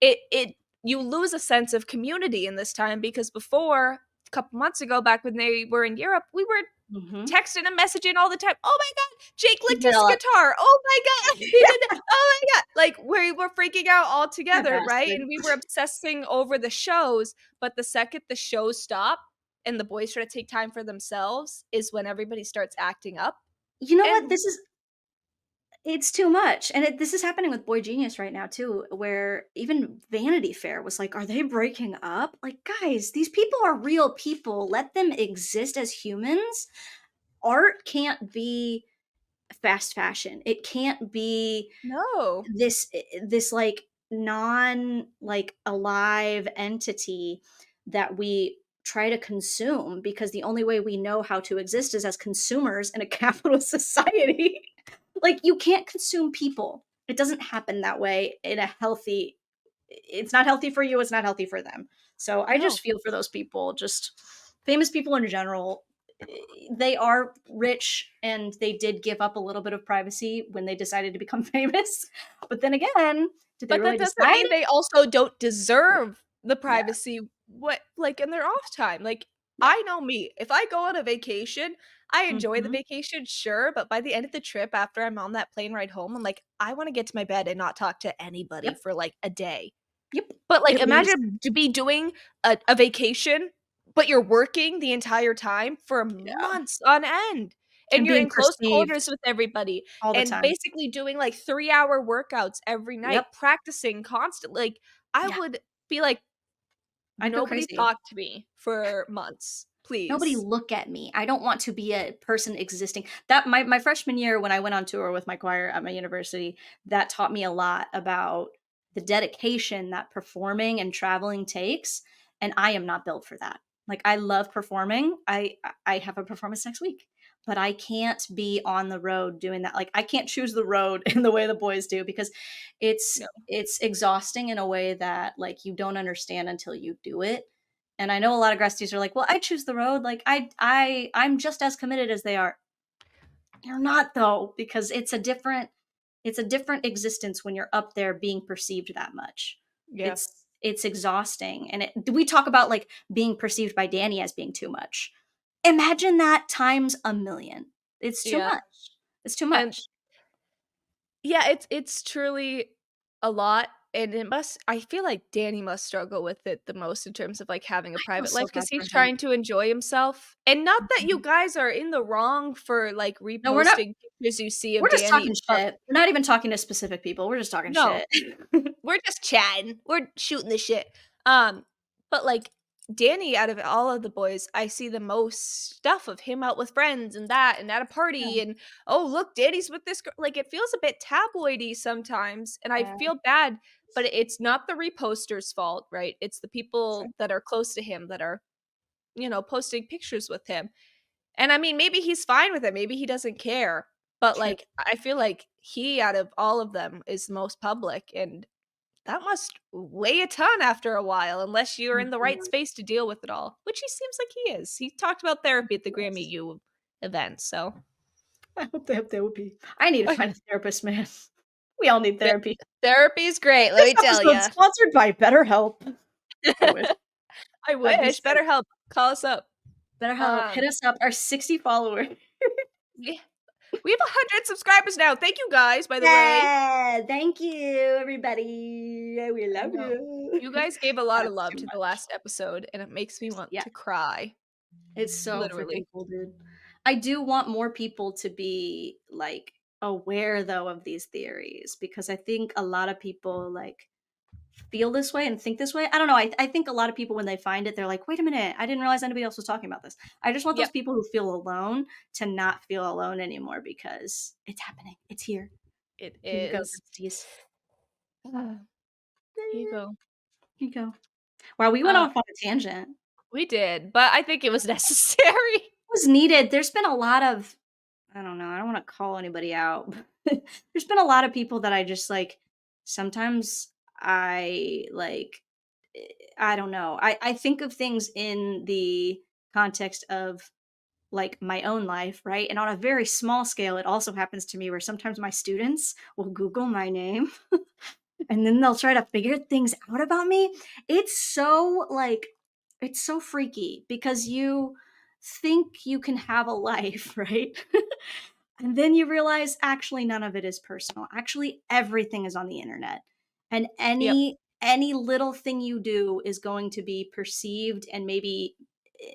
It you lose a sense of community in this time because before a couple months ago, back when they were in Europe, we were Mhm. texting and messaging all the time. Oh my god, Jake We licked did his a lot. guitar. Oh my god, he did that. Oh my god. Like we were freaking out all That together, right? bastard. And we were obsessing over the shows, but the second the shows stop and the boys try to take time for themselves is when everybody starts acting up. You know what? And It's too much, and this is happening with Boy Genius right now too, where even Vanity Fair was like, "Are they breaking up?" Like, guys, these people are real people. Let them exist as humans. Art can't be fast fashion. It can't be no. this like non like alive entity that we try to consume because the only way we know how to exist is as consumers in a capitalist society. Like, you can't consume people. It doesn't happen that way in a healthy, it's not healthy for you, it's not healthy for them. So I No. just feel for those people, just famous people in general. They are rich and they did give up a little bit of privacy when they decided to become famous. But then again, did they But really that doesn't decide? mean they also don't deserve the Yeah, privacy what like in their off time. Like yeah. I know me. If I go on a vacation, I enjoy the Mhm. vacation, sure, but by the end of the trip after I'm on that plane ride home, I'm like, I want to get to my bed and not talk to anybody Yep, for like a day. yep. But like It leaves. imagine to be doing a vacation, but you're working the entire time for Yeah, months on end. And and you're being in close perceived quarters with everybody all the and time. basically doing like 3-hour workouts every night, Yep. practicing constantly. Like I Yeah, would be like, I'd go nobody crazy. talk to me for months, Nobody please. look at me. I don't want to be a person existing. That my freshman year when I went on tour with my choir at my university, that taught me a lot about the dedication that performing and traveling takes, and I am not built for that. Like, I love performing. I have a performance next week, but I can't be on the road doing that. Like, I can't choose the road in the way the boys do because No. it's exhausting in a way that like you don't understand until you do it. And I know a lot of Gresties are like, "Well, I choose the road. Like, I'm just as committed as they are." You're not though, because it's a different existence when you're up there being perceived that much. Yeah. It's exhausting. And we talk about like being perceived by Danny as being too much. Imagine that times a million. It's too Yeah. much. It's too And much. yeah, it's truly a lot, and it must I feel like Danny must struggle with it the most in terms of, like, having a I feel private so life bad because for he's him. trying to enjoy himself, and not that you Mhm. guys are in the wrong for, like, No, we're not. reposting pictures you see of We're just Danny, talking but shit. We're not even talking to specific people. We're just talking no. shit. We're just chatting. We're shooting the shit. But like Danny, out of all of the boys, I see the most stuff of him out with friends and that, and at a party, and oh look, Danny's with this girl. Like it feels a bit tabloidy sometimes, and I Yeah. feel bad. But it's not the reposters' fault, right? It's the Sure. people that are close to him that are, posting pictures with him. And I mean, maybe he's fine with it. Maybe he doesn't care. But True. like, I feel like he, out of all of them, is the most public, and that must weigh a ton after a while, unless you're in the right Mhm. space to deal with it all, which he seems like he is. He talked about therapy at the Grammy Yes. U event, so I hope they have therapy. I need to find a therapist, man. We all need Th- therapy. therapy's great, let This me tell episode's you. sponsored by BetterHelp. I wish. I That'd be wish. sick. BetterHelp, call us up. BetterHelp, hit Um, us up. Our 60 followers. we we have 100 subscribers now. Thank you guys, by the way. Yeah, thank you, everybody. We I love know. you. You guys gave a lot of That's love too to the much. last episode, and it makes me want Yeah, to cry. it's so freaking Literally. cool, dude. I do want more people to be like aware though of these theories because I think a lot of people like feel this way and think this way. I don't know. I think a lot of people, when they find it, they're like, wait a minute, I didn't realize anybody else was talking about this. I just want those Yep, people who feel alone to not feel alone anymore because it's happening. It's here. it Here you go, is. besties. Ah, here you go. Here you go. Wow, we went Uh, off on a tangent. we did, but I think it was necessary. It was needed. There's been a lot of, I don't know, I don't want to call anybody out. But there's been a lot of people that I just like, sometimes I like, I don't know. I think of things in the context of like my own life, right? And on a very small scale, it also happens to me where sometimes my students will Google my name and then they'll try to figure things out about me. It's so like, it's so freaky because you think you can have a life, right? And then you realize actually none of it is personal. Actually, everything is on the internet. And Yep, any little thing you do is going to be perceived and maybe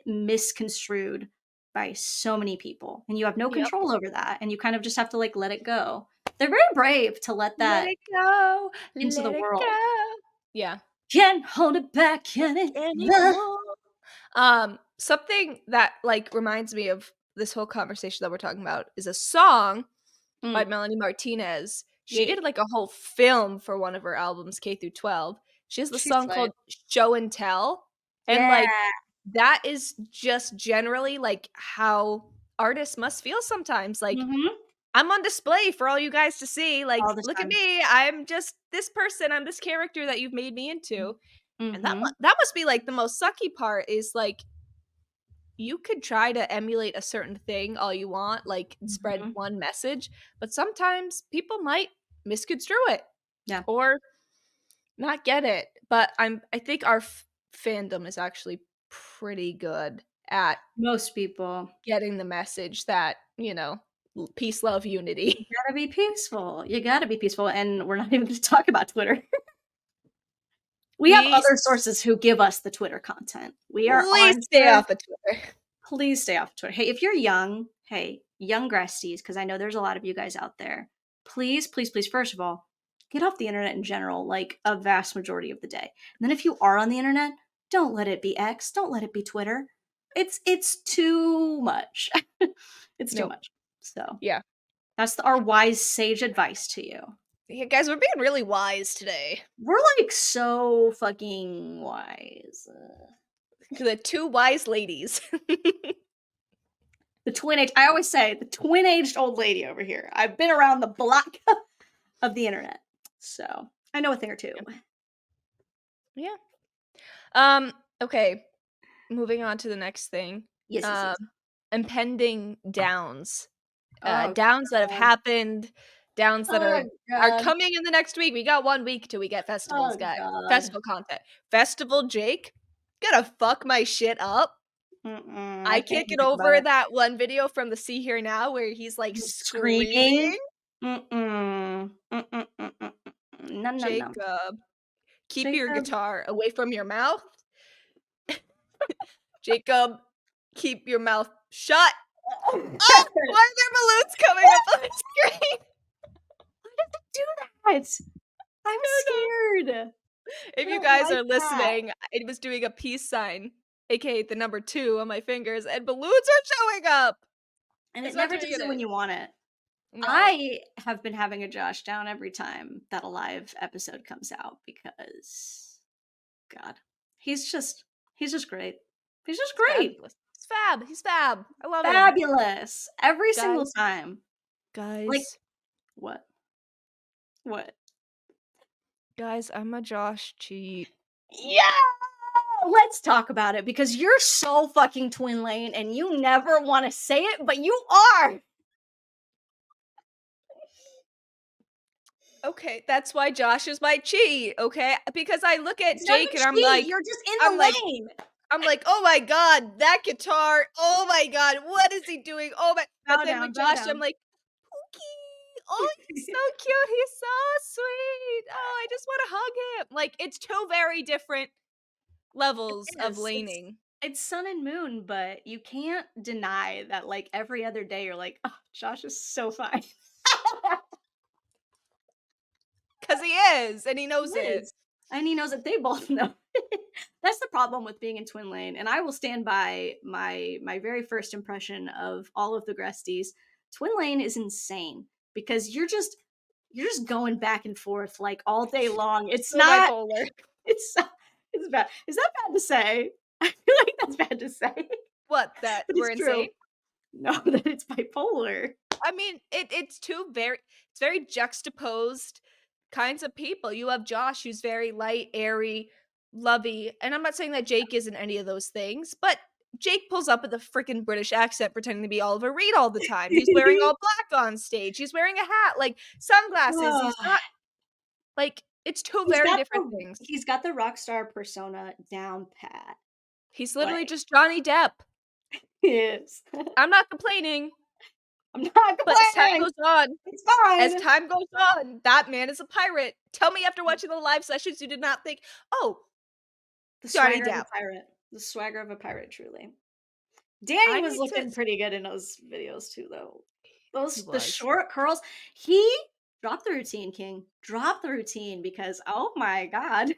misconstrued by so many people. And you have no yep. control over that. And you kind of just have to like let it go. They're very brave to let Let that it go, into the let it world. go. Yeah. Can't hold it back anymore. Anymore. Something that like reminds me of this whole conversation that we're talking about is a song by Mm, Melanie Martinez. She yeah, did like a whole film for one of her albums, K through 12. She has the she's song lit. called Show and Tell. And Yeah. like that is just generally like how artists must feel sometimes. Like Mm-hmm. I'm on display for all you guys to see. Like, All the look at time. me. I'm just this person. I'm this character that you've made me into. And Mm-hmm. that must be like the most sucky part is like you could try to emulate a certain thing all you want, like spread Mm-hmm. one message, but sometimes people might misconstrue it Yeah. or not get it. But I think our fandom is actually pretty good at Most people. getting the message that, peace, love, You unity. gotta be peaceful. You gotta be peaceful. And we're not even gonna talk about Twitter. We have Please, other sources who give us the Twitter content. We are please on stay Twitter. off of Twitter. Please stay off Twitter. Hey, if you're young, hey, young Gresties, because I know there's a lot of you guys out there, please, please, please, first of all, get off the internet in general, like a vast majority of the day. And then if you are on the internet, don't let it be X, don't let it be Twitter. It's too much. It's too Nope. much. So Yeah. that's our wise sage advice to you. Yeah, guys, we're being really wise today. We're like so fucking wise. The two wise ladies. The twin age, I always say the twin aged old lady over here. I've been around the block of the internet. So I know a thing or two. Yeah. Okay. Moving on to the next thing. Yes, yes, yes. Impending downs. Oh, Downs that have God. happened, downs that Oh, are God. coming in the next week. We got 1 week till we get festivals, Oh, guys. God. Festival content. Festival Jake, gonna fuck my shit up. I I can't can't even get think about over it. that one video from the See Here Now where he's like Screaming. screaming. No, no, no. Jacob, keep your Jacob. guitar away from your mouth. Jacob, keep your mouth shut. Oh, why are there balloons coming up on the screen? Do that. I'm scared. If I you don't guys like are that. listening, it was doing a peace sign, aka the number 2 on my fingers, and balloons are showing up. And It's it not never doing does it when it. you want it. No. I have been having a Josh down every time that a live episode comes out because God, he's just great. He's just great. Fabulous. He's fab. He's fab. I love him. Fabulous. Every single Guys, time. Like guys, what? What? guys, I'm a Josh cheat. Yeah. Let's talk about it because you're so fucking twin lane and you never want to say it, but you are. Okay, that's why Josh is my cheat, okay? Because I look at It's not Jake even and cheat. You're just in I'm the like, lane. oh my god, that guitar. Oh my god, what is he doing? Oh my. But Bow then down, with bow Josh, down. I'm like, Pookie. Oh, he's so cute. He's so sweet. Oh, I just want to hug him. Like, it's two very different levels of Is. laning. It's sun and moon, but you can't deny that like every other day you're like, oh, Josh is so fine. Because he is, and he knows He it. is. And he knows that they both know. That's the problem with being in Twin Lane, and I will stand by my very first impression of all of the Gresties. Twin Lane is insane because you're just going back and forth like all day long. It's So not. bipolar. It's bad. Is that bad to say? I feel like that's bad to say, What, that but we're it's true. insane? No, that it's bipolar. I mean, it's very juxtaposed kinds of people. You have Josh, who's very light, airy, lovey, and I'm not saying that Jake isn't any of those things, but Jake pulls up with a freaking British accent pretending to be Oliver Reed all the time. He's wearing all black on stage. He's wearing a hat, like sunglasses. He's not like it's two very different things. He's got the rock star persona down pat. He's literally like- just Johnny Depp. He is. I'm not complaining, I'm not but as time complaining. goes on, It's fine. as time goes on, that man is a pirate. Tell me after watching the live sessions you did not think, oh, the Johnny swagger of Depp. a pirate. The swagger of a pirate, truly. Danny I was need looking to- pretty good in those videos too, though. He The was. short curls. He dropped the routine, King. Drop the routine because oh my god,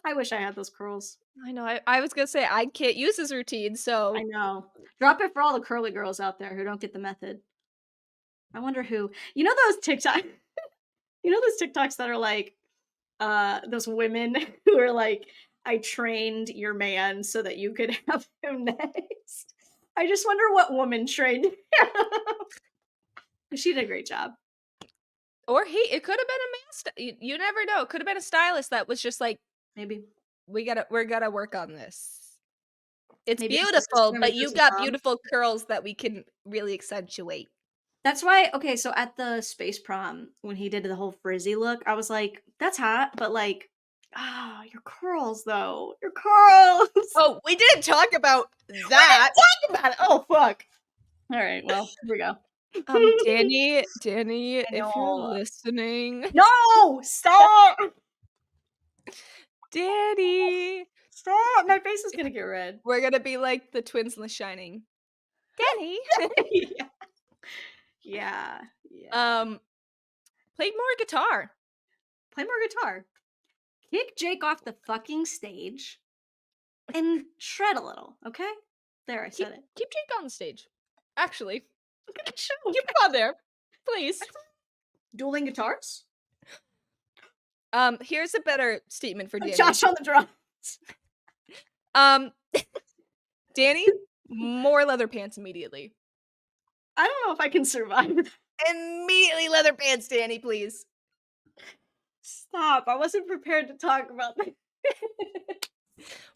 I wish I had those curls. I know. I was gonna say I can't use his routine, so I know. Drop it for all the curly girls out there who don't get the method. I wonder who. You know those TikTok. You know those TikToks that are like, those women who are like, I trained your man so that you could have him next. I just wonder what woman trained him. She did a great job. or it could have been a man. You never know. It could have been a stylist that was just like, Maybe. we're gonna work on this. It's Maybe it's beautiful, assistant but you versus got mom. beautiful curls that we can really accentuate. That's why, okay, so at the space prom, when he did the whole frizzy look, I was like, that's hot, but like, your curls though. Your curls. Oh, we didn't talk about that. Talk about it. Oh, fuck. All right, well, here we go. Danny, if know. you're listening, No! Stop! Danny, Stop! My face is gonna get red. we're gonna be like the twins in The Shining. Danny, Yeah. play more guitar. Play more guitar. Kick Jake off the fucking stage and shred a little, okay? There, I said it. Keep Jake on the stage. Actually, Look at that show. keep him on there, please. Dueling guitars? Here's a better statement for Danny. Josh on the drums. Danny, more leather pants immediately. I don't know if I can survive that. Immediately leather pants, Danny, please. Stop. I wasn't prepared to talk about that.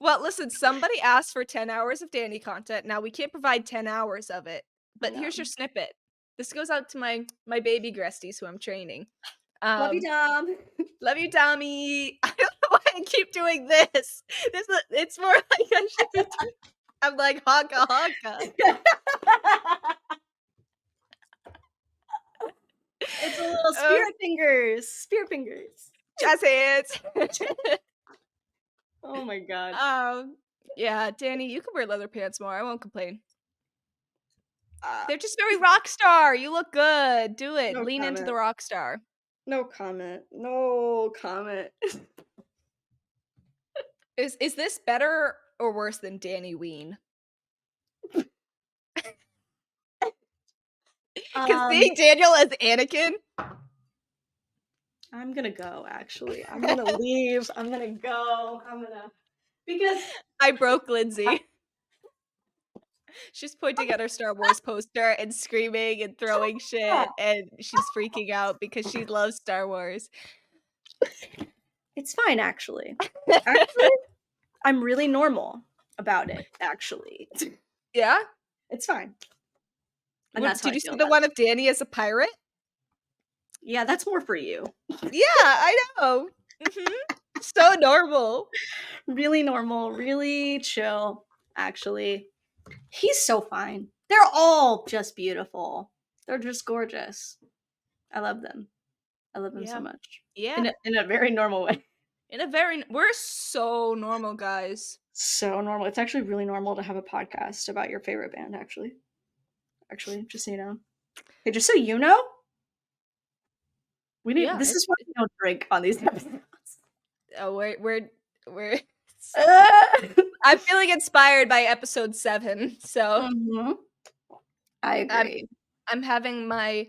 Well, listen, somebody asked for 10 hours of Danny content. Now, we can't provide 10 hours of it, but here's your snippet. This goes out to my baby Gresties who I'm training. Love you, Dom. Love you, Tommy. I don't know why I keep doing this. It's more like I should be I'm like, honka, honka. It's a little spirit fingers. Spirit fingers. Jazz hands. Oh my god. Yeah, Danny, you can wear leather pants more. I won't complain. Uh, They're just very rock star. You look good. Do it. No Lean into comment. the rock star. no comment. No comment. Is this better or worse than Danny Ween? Because seeing Daniel as Anakin, I'm gonna go, actually. I'm gonna leave. I'm gonna go. Because I broke Lindsay. She's pointing at her Star Wars poster and screaming and throwing shit, and she's freaking out because she loves Star Wars. it's fine, actually. Actually, I'm really normal about it, actually. Yeah? It's fine. And that's how Did I you feel see the about one it. of Danny as a pirate? Yeah, that's more for you. Yeah, I know. So normal. Really normal, really chill, actually. He's so fine. They're all just beautiful. They're just gorgeous. I love them. I love them Yeah. so much. Yeah. In a very normal way. We're so normal, guys. So normal. It's actually really normal to have a podcast about your favorite band, actually. Actually, just so you know. Hey, just so you know, we need. Yeah, this is why we don't drink on these episodes. Oh, we're Mhm. I'm feeling inspired by episode 7, so I I'm agree. I'm having my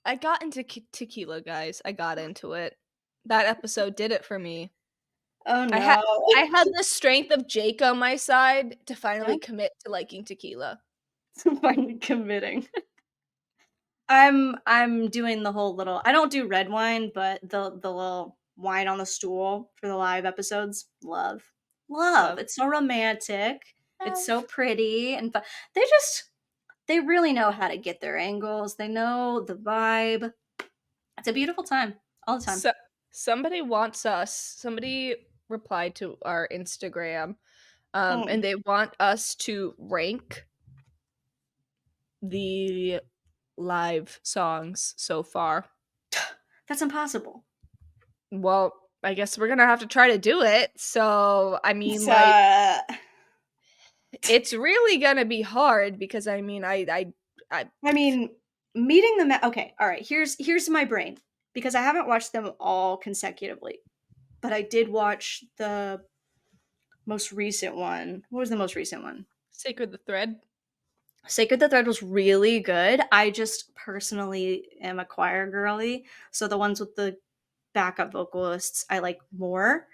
I got into tequila, guys. I got into it. That episode did it for me. Oh I had no. I had the strength of Jake on my side to Yeah. finally commit to liking tequila. Finally committing. I'm doing the whole little I don't do red wine, but the little wine on the stool for the live episodes. Love. Love. Love. It's so romantic. It's so Love. pretty and they really know how to get their angles. They know the vibe. It's a beautiful time all the time. So somebody replied to our Instagram, and they want us to rank the live songs so far. That's impossible. Well, I guess we're gonna have to try to do it. So, I mean, It's, like, it's really gonna be hard because I mean, I mean, meeting the okay, all right. Here's my brain because I haven't watched them all consecutively, but I did watch the most recent one. What was the most recent one? Sacred the Thread. Sacred the Thread was really good. I just personally am a choir girly, so the ones with the backup vocalists I like more.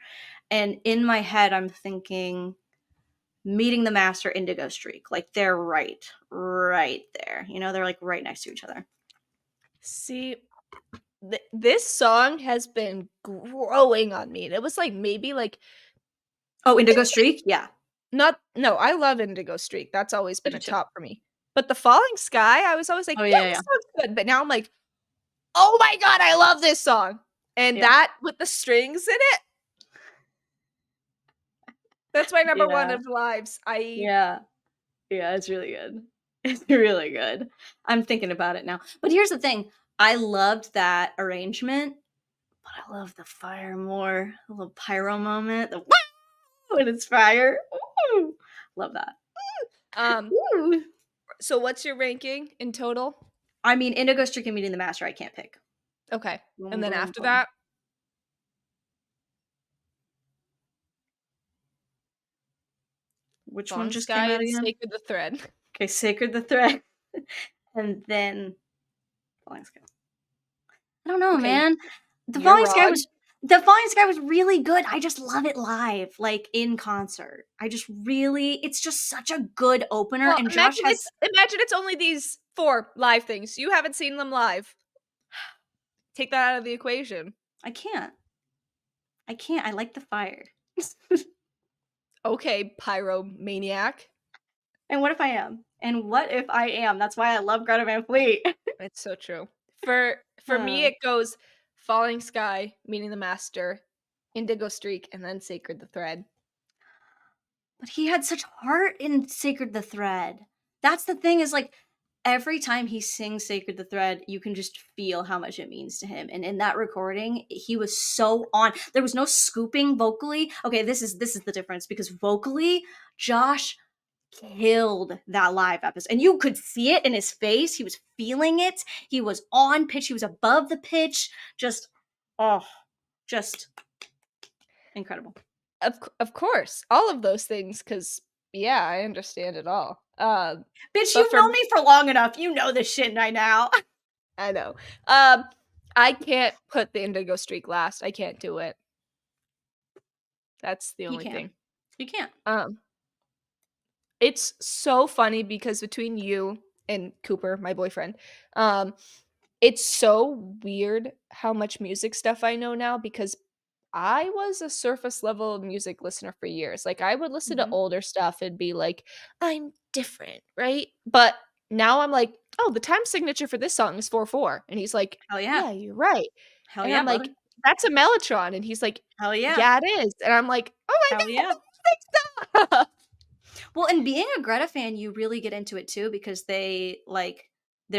And in my head, I'm thinking Meeting the Master, Indigo Streak. Like they're right there. You know, they're like right next to each other. See, this song has been growing on me. And it was like maybe like Oh, Indigo Streak? Yeah. no, I love Indigo Streak. That's always I been do a too. top for me. But the Falling Sky, I was always like, Oh, yeah, yeah, this yeah. song's good. But now I'm like, oh my god, I love this song. And Yeah. that with the strings in it, that's my number one Yeah. of lives. Yeah. Yeah, it's really good. It's really good. I'm thinking about it now. But here's the thing. I loved that arrangement, but I love the fire more. The little pyro moment. The woo! When it's fire. Ooh. Love that. um Ooh. so what's your ranking in total? I mean, Indigo Streak and Meeting the Master, I can't pick. Okay. Boom, And then boom, after boom. that, Which one Falling just came Sky out and again? Sacred the Thread. Okay, Sacred the Thread. And then Falling Sky. I don't know, Okay, man. you're wrong. The Falling Sky was really good. I just love it live, like in concert. I just really it's just such a good opener Well, and Josh has imagine it's only these 4 live things. You haven't seen them live. Take that out of the equation. I can't. I can't. I like the fire. Okay, pyromaniac. And what if I am? And what if I am? That's why I love Greta Van Fleet. It's so true. For me, it goes Falling Sky, Meeting the Master, Indigo Streak, and then Sacred the Thread. But he had such heart in Sacred the Thread. That's the thing is like every time he sings Sacred the Thread, you can just feel how much it means to him. And in that recording, he was so on. There was no scooping vocally. Okay, this is the difference because vocally, Josh killed that live episode. And you could see it in his face. He was feeling it. He was on pitch. He was above the pitch. Just incredible. Of course, all of those things, because yeah, I understand it all. Bitch, but you've known me for long enough. You know this shit right now. I know. I can't put the Indigo Streak last. I can't do it. That's the only thing. You can't. It's so funny because between you and Cooper, my boyfriend, it's so weird how much music stuff I know now because I was a surface level music listener for years. Like I would listen to older stuff and be like, I'm different, right? But now I'm like, oh, the time signature for this song is 4/4. And he's like, Hell yeah. yeah, you're right. Hell and yeah, I'm like, brother. that's a mellotron. And he's like, Hell yeah. yeah, it is. And I'm like, oh my Hell God, yeah. stop. Well, and being a Greta fan, you really get into it too because they're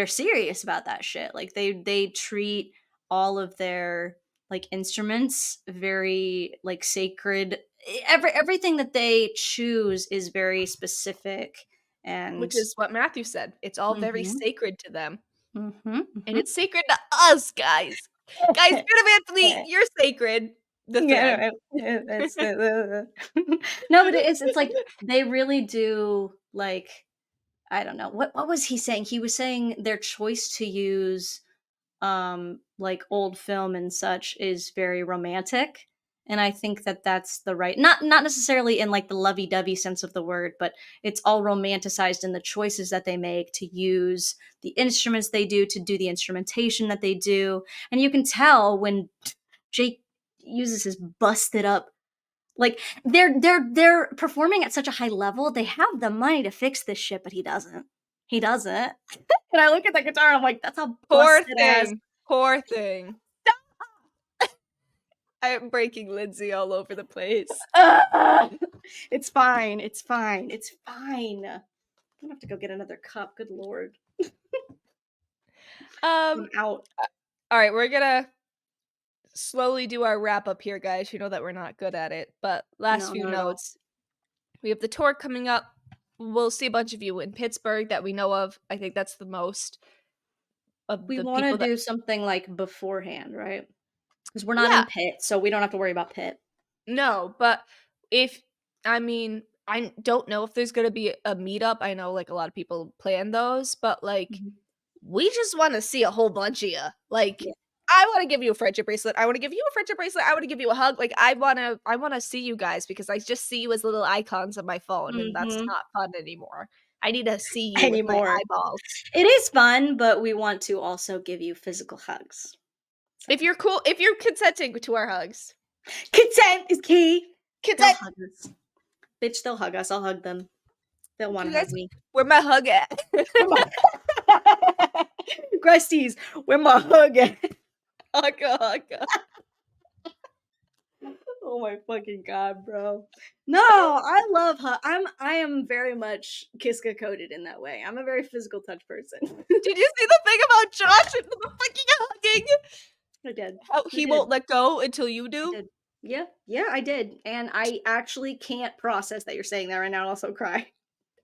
serious about that shit. Like they treat all of their like instruments very like sacred. Everything that they choose is very specific and Which is what Matthew said. It's all very Mhm. sacred to them. Mhm, And mhm. it's sacred to us, guys. Guys, Greta Van Fleet, you're sacred. the thread. It's no, but it's like they really do like I don't know what was he saying? He was saying their choice to use like old film and such is very romantic, and I think that that's the right not necessarily in like the lovey-dovey sense of the word, but it's all romanticized in the choices that they make to use the instruments they do the instrumentation that they do, and you can tell when Jake uses his busted up like they're performing at such a high level. They have the money to fix this shit, but he doesn't. He doesn't. And I look at the guitar, and I'm like, that's a Poor busted ass. thing. Poor thing. I am breaking Lindsay all over the place. It's fine. It's fine. It's fine. I'm gonna have to go get another cup. Good lord. I'm out. All right, we're gonna slowly do our wrap up here, guys. You know that we're not good at it, but last few Not at all. notes. We have the tour coming up. We'll see a bunch of you in Pittsburgh that we know of. I think that's the most of We the want to people do that. something like beforehand, right? Because we're not Yeah, in Pitt, so we don't have to worry about Pitt. no, but I mean, I don't know if there's gonna be a meetup. I know like a lot of people plan those, but like Mhm. we just want to see a whole bunch of you. Like, Yeah. I want to give you a friendship bracelet. I want to give you a friendship bracelet. I want to give you a hug. Like, I want to see you guys because I just see you as little icons on my phone, and that's Mhm. not fun anymore. I need to see you with my Anymore. eyeballs. It is fun, but we want to also give you physical hugs. If you're cool, if you're consenting to our hugs, Consent is key. They'll consent. hug us. Bitch, they'll hug us. I'll hug them. They'll want You to hug guys, me. where my hug at? Where my Grusties, where my hug at? Hugga, hugga. Oh my fucking god, bro. No, I love hug. I am very much Kiska coded in that way. I'm a very physical touch person. Did you see the thing about Josh and the fucking hugging? I did. How he won't let go until you I do? did. Yeah, I did. And I actually can't process that you're saying that right now. I'll also cry.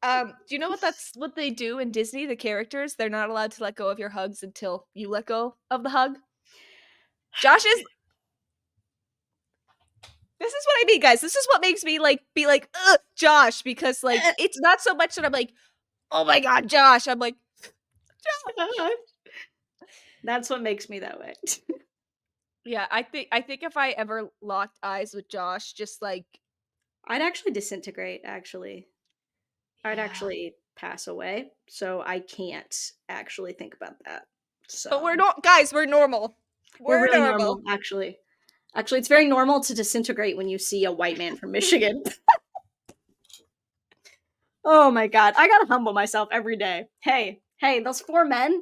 Do you know what they do in Disney, the characters? They're not allowed to let go of your hugs until you let go of the hug. Josh is This is what I mean, guys. This is what makes me like be like, ugh, Josh, because like it's not so much that I'm like, oh my god, Josh. I'm like, Josh. That's what makes me that way. Yeah, I think if I ever locked eyes with Josh, just like I'd actually disintegrate, actually. I'd yeah. actually pass away. So I can't actually think about that. So But we're not guys, we're normal. we're We're really normal. normal, actually. Actually, it's very normal to disintegrate when you see a white man from Michigan. Oh my god. I gotta humble myself every day. Hey, those 4 men,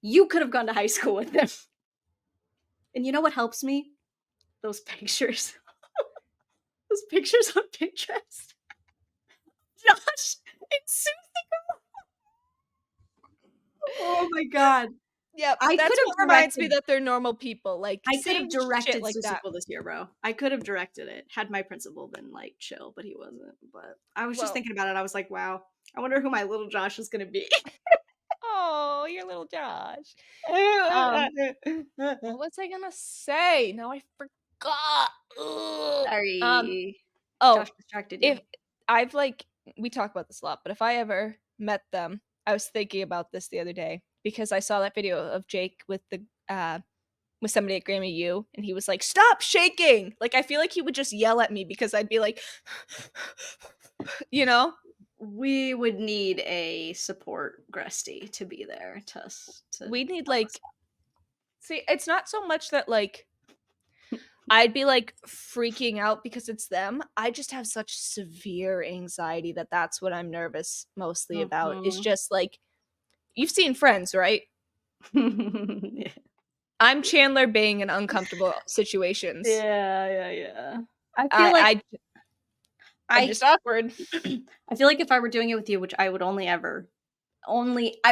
you could have gone to high school with them. And you know what helps me? Those pictures. Those pictures on Pinterest. Josh and Susie. Oh my god. Yep, I that's could what have reminds me directed that they're normal people. Like I could have same shit directed like that. Seussical this year, bro. I could have directed it had my principal been like chill, but he wasn't. But I was just Well, thinking about it. I was like, wow, I wonder who my little Josh is gonna be. oh, your little Josh. What was I gonna say? Now I forgot. Ugh. Sorry. Oh, Josh distracted you. if I've like we talk about this a lot, but if I ever met them, I was thinking about this the other day because I saw that video of Jake with somebody at Grammy U, and he was like, "Stop shaking!" Like I feel like he would just yell at me because I'd be like, you know. We would need a support Gresty to be there to We need help us like, see, it's not so much that like I'd be like freaking out because it's them. I just have such severe anxiety that that's what I'm nervous mostly out. about. Is just like you've seen Friends, right? Yeah. I'm Chandler being in uncomfortable situations. Yeah. I feel like I'm I just awkward. I feel like if I were doing it with you, which I would I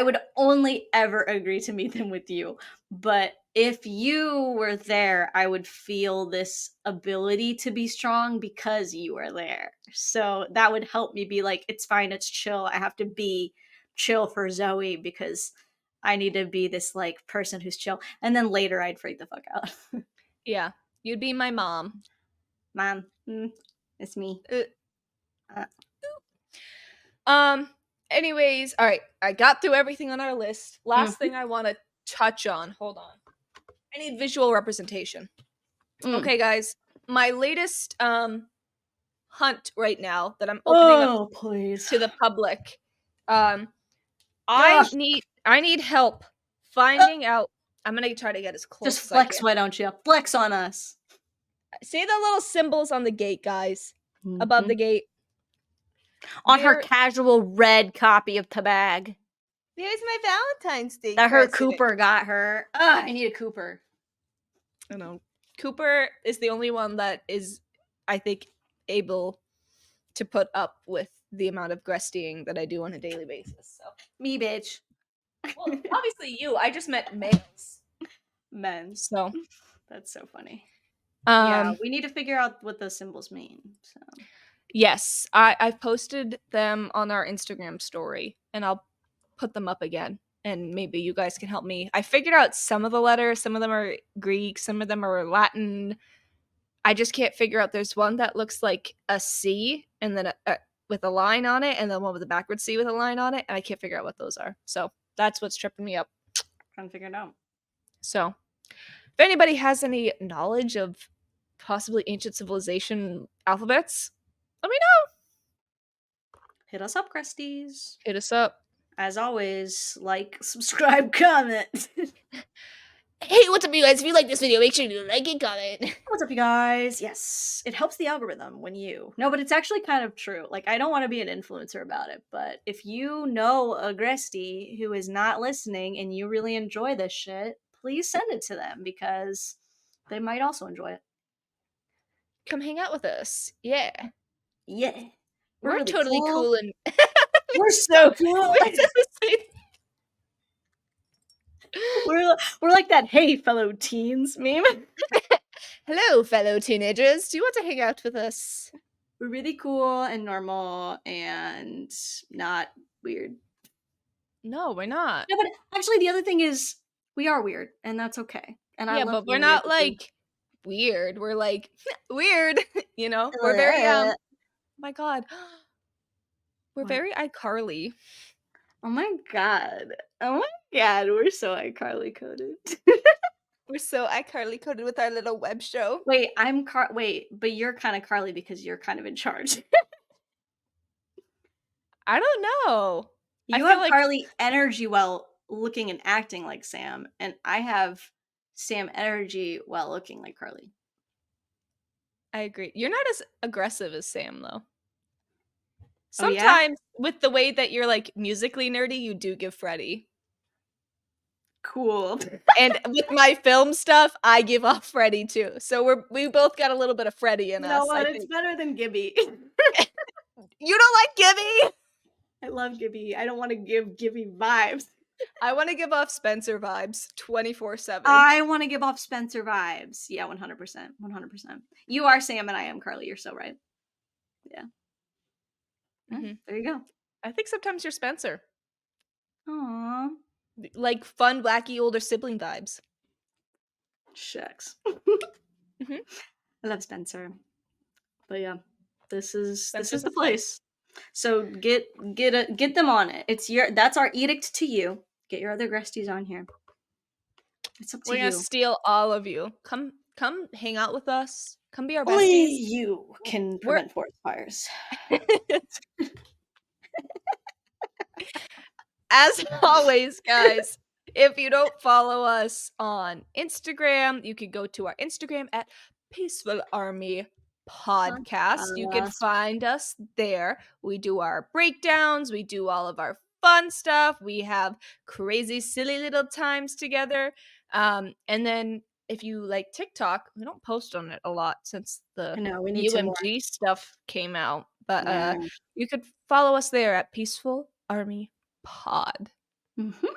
would only ever agree to meet them with you. But if you were there, I would feel this ability to be strong because you were there. So that would help me be like, it's fine, it's chill. I have to be chill for Zoe because I need to be this like person who's chill. And then later I'd freak the fuck out. Yeah, you'd be my mom. Mom. It's me. Anyways, all right. I got through everything on our list. Last Mhm. thing I want to touch on. Hold on. I need visual representation. Okay, guys. My latest hunt right now that I'm opening up Please. to the public. I Ugh. need help finding out. I'm gonna try to get as close Just as flex, I can. why don't you? Flex on us. See the little symbols on the gate, guys, above the gate. On her There- casual red copy of the bag There's my Valentine's Day that her present. Cooper got her. Ugh, I need a Cooper. I know. Cooper is the only one that is, I think, able to put up with the amount of Grestying that I do on a daily basis. So, Me, bitch. well, obviously you. I just meant males. Men. So, That's so funny. Yeah, we need to figure out what those symbols mean. So. yes, I've posted them on our Instagram story, and I'll put them up again. And maybe you guys can help me. I figured out some of the letters. Some of them are Greek. Some of them are Latin. I just can't figure out. There's one that looks like a C, and then with a line on it, and then one with a backward C with a line on it, and I can't figure out what those are. So that's what's tripping me up. Trying to figure it out. So if anybody has any knowledge of possibly ancient civilization alphabets, let me know. Hit us up, Cresties. Hit us up. As always, like, subscribe, comment. Hey, what's up, you guys? If you like this video, make sure to like and comment. What's up, you guys? Yes, it helps the algorithm when you... No, but it's actually kind of true. Like, I don't want to be an influencer about it, but if you know a Gresty who is not listening and you really enjoy this shit, please send it to them because they might also enjoy it. Come hang out with us. Yeah. Yeah. We're really totally cool and We're so cool. We're like that "Hey, fellow teens" meme. Hello, fellow teenagers. Do you want to hang out with us? We're really cool and normal and not weird. No, we're not. No, but actually, the other thing is we are weird, and that's okay. And I Yeah, love but we're being not weird. like weird. We're like weird. You know, we're very my God, we're What? very iCarly. Oh my god! Oh my god! We're so iCarly coded. We're so iCarly coded with our little web show. Wait, Wait, but you're kind of Carly because you're kind of in charge. I don't know. I You feel have like Carly energy while looking and acting like Sam, and I have Sam energy while looking like Carly. I agree. You're not as aggressive as Sam, though. Oh, yeah? Sometimes with the way that you're like musically nerdy, you do give Freddie. Cool. And with my film stuff, I give off Freddie too. So we both got a little bit of Freddie in You know us. what? I It's think. better than Gibby. You don't like Gibby? I love Gibby. I don't want to give Gibby vibes. I want to give off Spencer vibes 24/7. I want to give off Spencer vibes. Yeah, 100%. 100%. You are Sam and I am Carly. You're so right. Yeah. Mhm. There you go. I think sometimes you're Spencer. Aww. Like fun, wacky older sibling vibes. Shucks. Mhm. I love Spencer. But yeah, this is Spencer's the a fun. place. So get them on it. That's our edict to you. Get your other Gresties on here. It's up to We're you. gonna steal all of you. Come hang out with us. Come be our Only besties. you can We're- prevent forest fires. As always, guys, if you don't follow us on Instagram, you can go to our Instagram at Peaceful Army Podcast. You can find us there. We do our breakdowns, we do all of our fun stuff. We have crazy, silly little times together. And then if you like TikTok, we don't post on it a lot since the I know, we need some more. UMG stuff came out. But Yeah. you could follow us there at Peaceful Army Pod. Mm-hmm.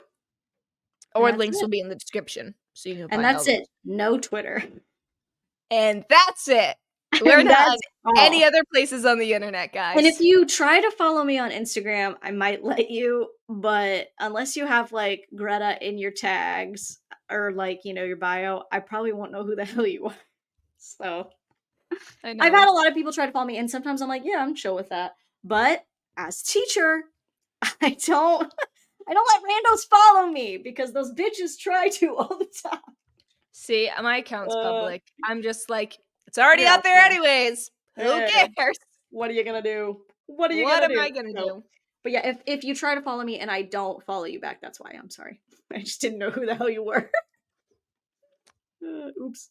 Or that's links it. will be in the description. So you can And find that's all it. No Twitter. And that's it. We're And not that's on all. any other places on the internet, guys. And if you try to follow me on Instagram, I might let you, but unless you have like Greta in your tags or like, you know, your bio, I probably won't know who the hell you are. So I know. I've had a lot of people try to follow me, and sometimes I'm like, yeah, I'm chill with that. But as teacher, I don't let randos follow me because those bitches try to all the time. See, my account's Uh, public. I'm just like, it's already yeah, out there yeah. anyways. Who Yeah. cares? What are you gonna do? What are you What gonna am do? I gonna do? But yeah, if you try to follow me and I don't follow you back, that's why. I'm sorry. I just didn't know who the hell you were. Oops.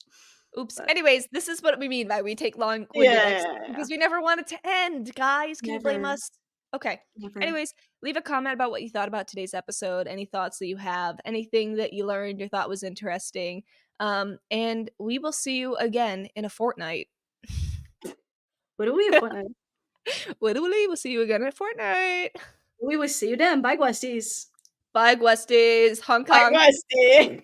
Oops. But Anyways, this is what we mean by we take long-winded yeah, exits because we never want it to end, guys. Can you blame never, us? Okay. never. Anyways, leave a comment about what you thought about today's episode, any thoughts that you have, anything that you learned or thought was interesting. And we will see you again in a fortnight. What do we want? Literally, we'll see you again in a fortnight. We will see you then. Bye, Guesties. Bye, Gwesties. Hong Bye, Kong. Guestie.